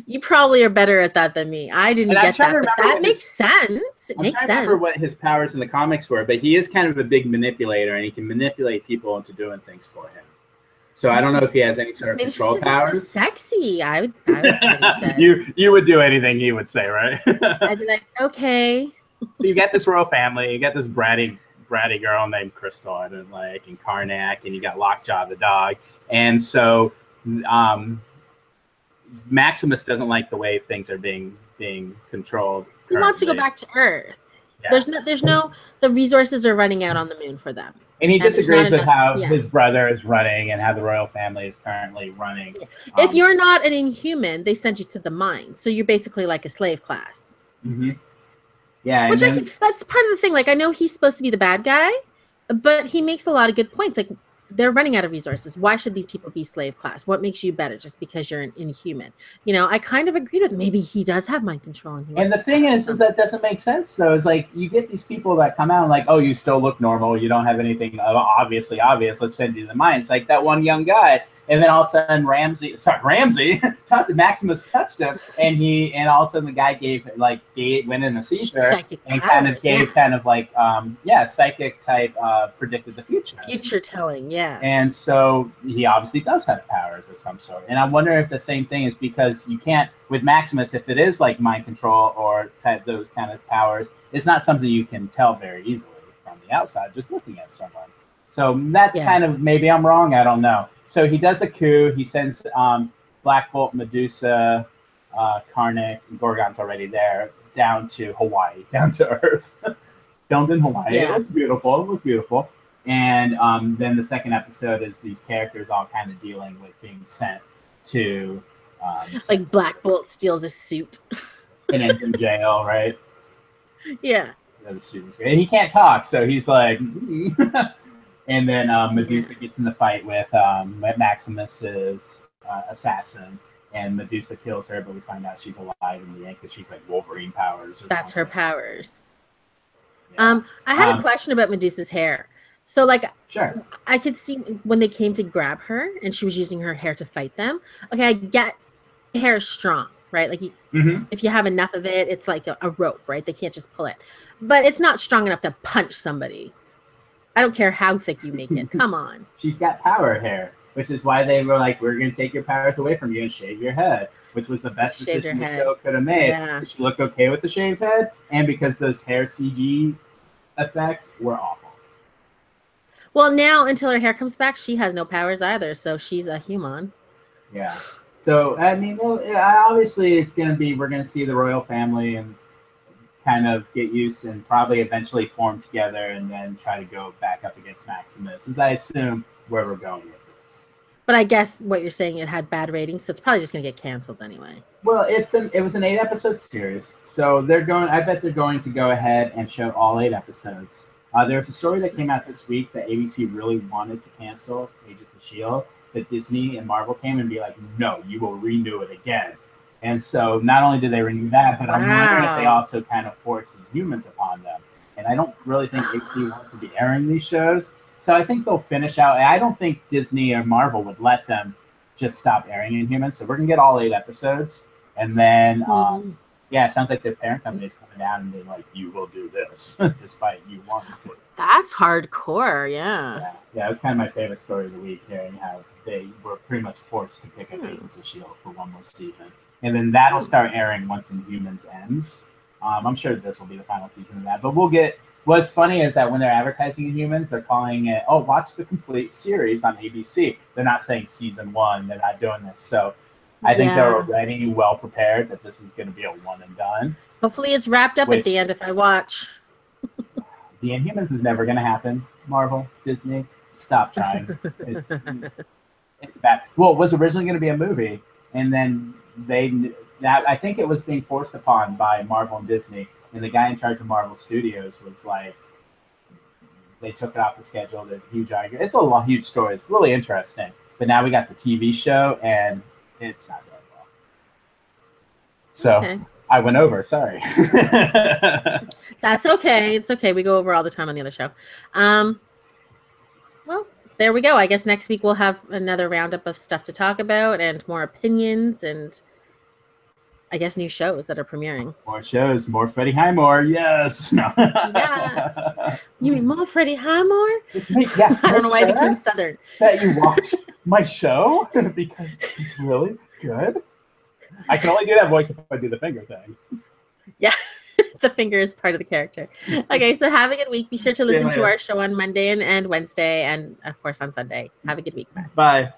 You probably are better at that than me. I didn't get that, but that makes sense. It makes sense. I remember what his powers in the comics were, but he is kind of a big manipulator, and he can manipulate people into doing things for him. So I don't know if he has any sort of control powers. He's so sexy. I would do what he said. You would do anything he would say, right? I'd be like, okay. So you got this royal family. You got this bratty girl named Crystal, and like and Karnak, and you got Lockjaw the dog, and so Maximus doesn't like the way things are being controlled. He wants to go back to Earth. Yeah. The resources are running out on the moon for them. And he disagrees with how his brother is running and how the royal family is currently running. Yeah. If you're not an Inhuman, they send you to the mines. So you're basically like a slave class. Mm-hmm. Yeah. Which that's part of the thing. Like, I know he's supposed to be the bad guy, but he makes a lot of good points. Like, they're running out of resources. Why should these people be slave class? What makes you better just because you're an inhuman? You know, I kind of agreed with maybe he does have mind control. And the thing is that doesn't make sense though. It's like you get these people that come out and like, oh, you still look normal. You don't have anything obviously obvious. Let's send you to the mine. It's like that one young guy. And then all of a sudden Ramsey, Maximus touched him, and all of a sudden the guy went in a seizure psychic and powers, kind of gave psychic type predicted the future. Future telling, yeah. And so he obviously does have powers of some sort. And I wonder if the same thing is because you can't with Maximus, if it is like mind control or those kind of powers, it's not something you can tell very easily from the outside just looking at someone. So that's kind of, maybe I'm wrong, I don't know. So he does a coup. He sends Black Bolt, Medusa, Karnak, and Gorgon's already there, down to Hawaii, down to Earth. Filmed in Hawaii. Yeah. It looks beautiful. It looks beautiful. And then the second episode is these characters all kind of dealing with being sent to... like Black Bolt steals a suit. And ends in jail, right? Yeah. And he can't talk, so he's like... And then Medusa gets in the fight with Maximus's assassin, and Medusa kills her, but we find out she's alive in the end because she's like Wolverine powers. That's her powers. Yeah. I had a question about Medusa's hair. So, like, sure, I could see when they came to grab her and she was using her hair to fight them. Okay, I get hair is strong, right? Like, if you have enough of it, it's like a rope, right? They can't just pull it. But it's not strong enough to punch somebody. I don't care how thick you make it. Come on. She's got power hair, which is why they were like, we're going to take your powers away from you and shave your head, which was the best decision the show could have made. Yeah. She looked okay with the shaved head, and because those hair CG effects were awful. Well, now, until her hair comes back, she has no powers either, so she's a human. Yeah. So, I mean, obviously it's going to be, we're going to see the royal family and kind of get used and probably eventually form together and then try to go back up against Maximus, as I assume where we're going with this. But I guess what you're saying, it had bad ratings, so it's probably just going to get canceled anyway. Well, it was an 8-episode series, so I bet they're going to go ahead and show all 8 episodes. There's a story that came out this week that ABC really wanted to cancel, Agents of S.H.I.E.L.D., but Disney and Marvel came and be like, no, you will renew it again. And so not only did they renew that, but I'm wondering if they also kind of forced Inhumans upon them. And I don't really think ABC wants to be airing these shows. So I think they'll finish out. I don't think Disney or Marvel would let them just stop airing Inhumans. So we're going to get all 8 episodes. And then, it sounds like their parent company is coming down and being like, you will do this, despite you wanting to. That's hardcore, yeah. Yeah, it was kind of my favorite story of the week, hearing how they were pretty much forced to pick up Agents of S.H.I.E.L.D. for one more season. And then that'll start airing once Inhumans ends. I'm sure this will be the final season of that. But what's funny is that when they're advertising Inhumans, they're calling it, watch the complete series on ABC. They're not saying season 1. They're not doing this. So I think they're already well prepared that this is going to be a one and done. Hopefully it's wrapped up at the end if I watch. The Inhumans is never going to happen. Marvel, Disney, stop trying. It's bad. Well, it was originally going to be a movie, and then I think it was being forced upon by Marvel and Disney, and the guy in charge of Marvel Studios was like, they took it off the schedule. There's a huge argument. It's a huge story. It's really interesting. But now we got the TV show, and it's not going well. So I went over. Sorry. That's okay. It's okay. We go over all the time on the other show. Well, there we go. I guess next week we'll have another roundup of stuff to talk about and more opinions and I guess new shows that are premiering. More shows, more Freddie Highmore. Yes. No. Yes. You mean more Freddie Highmore? I don't know why I became Southern. That you watch my show because it's really good. I can only do that voice if I do the finger thing. Yeah. The finger is part of the character. Okay, so have a good week. Be sure to listen to our show on Monday and Wednesday, and of course on Sunday. Have a good week. Bye.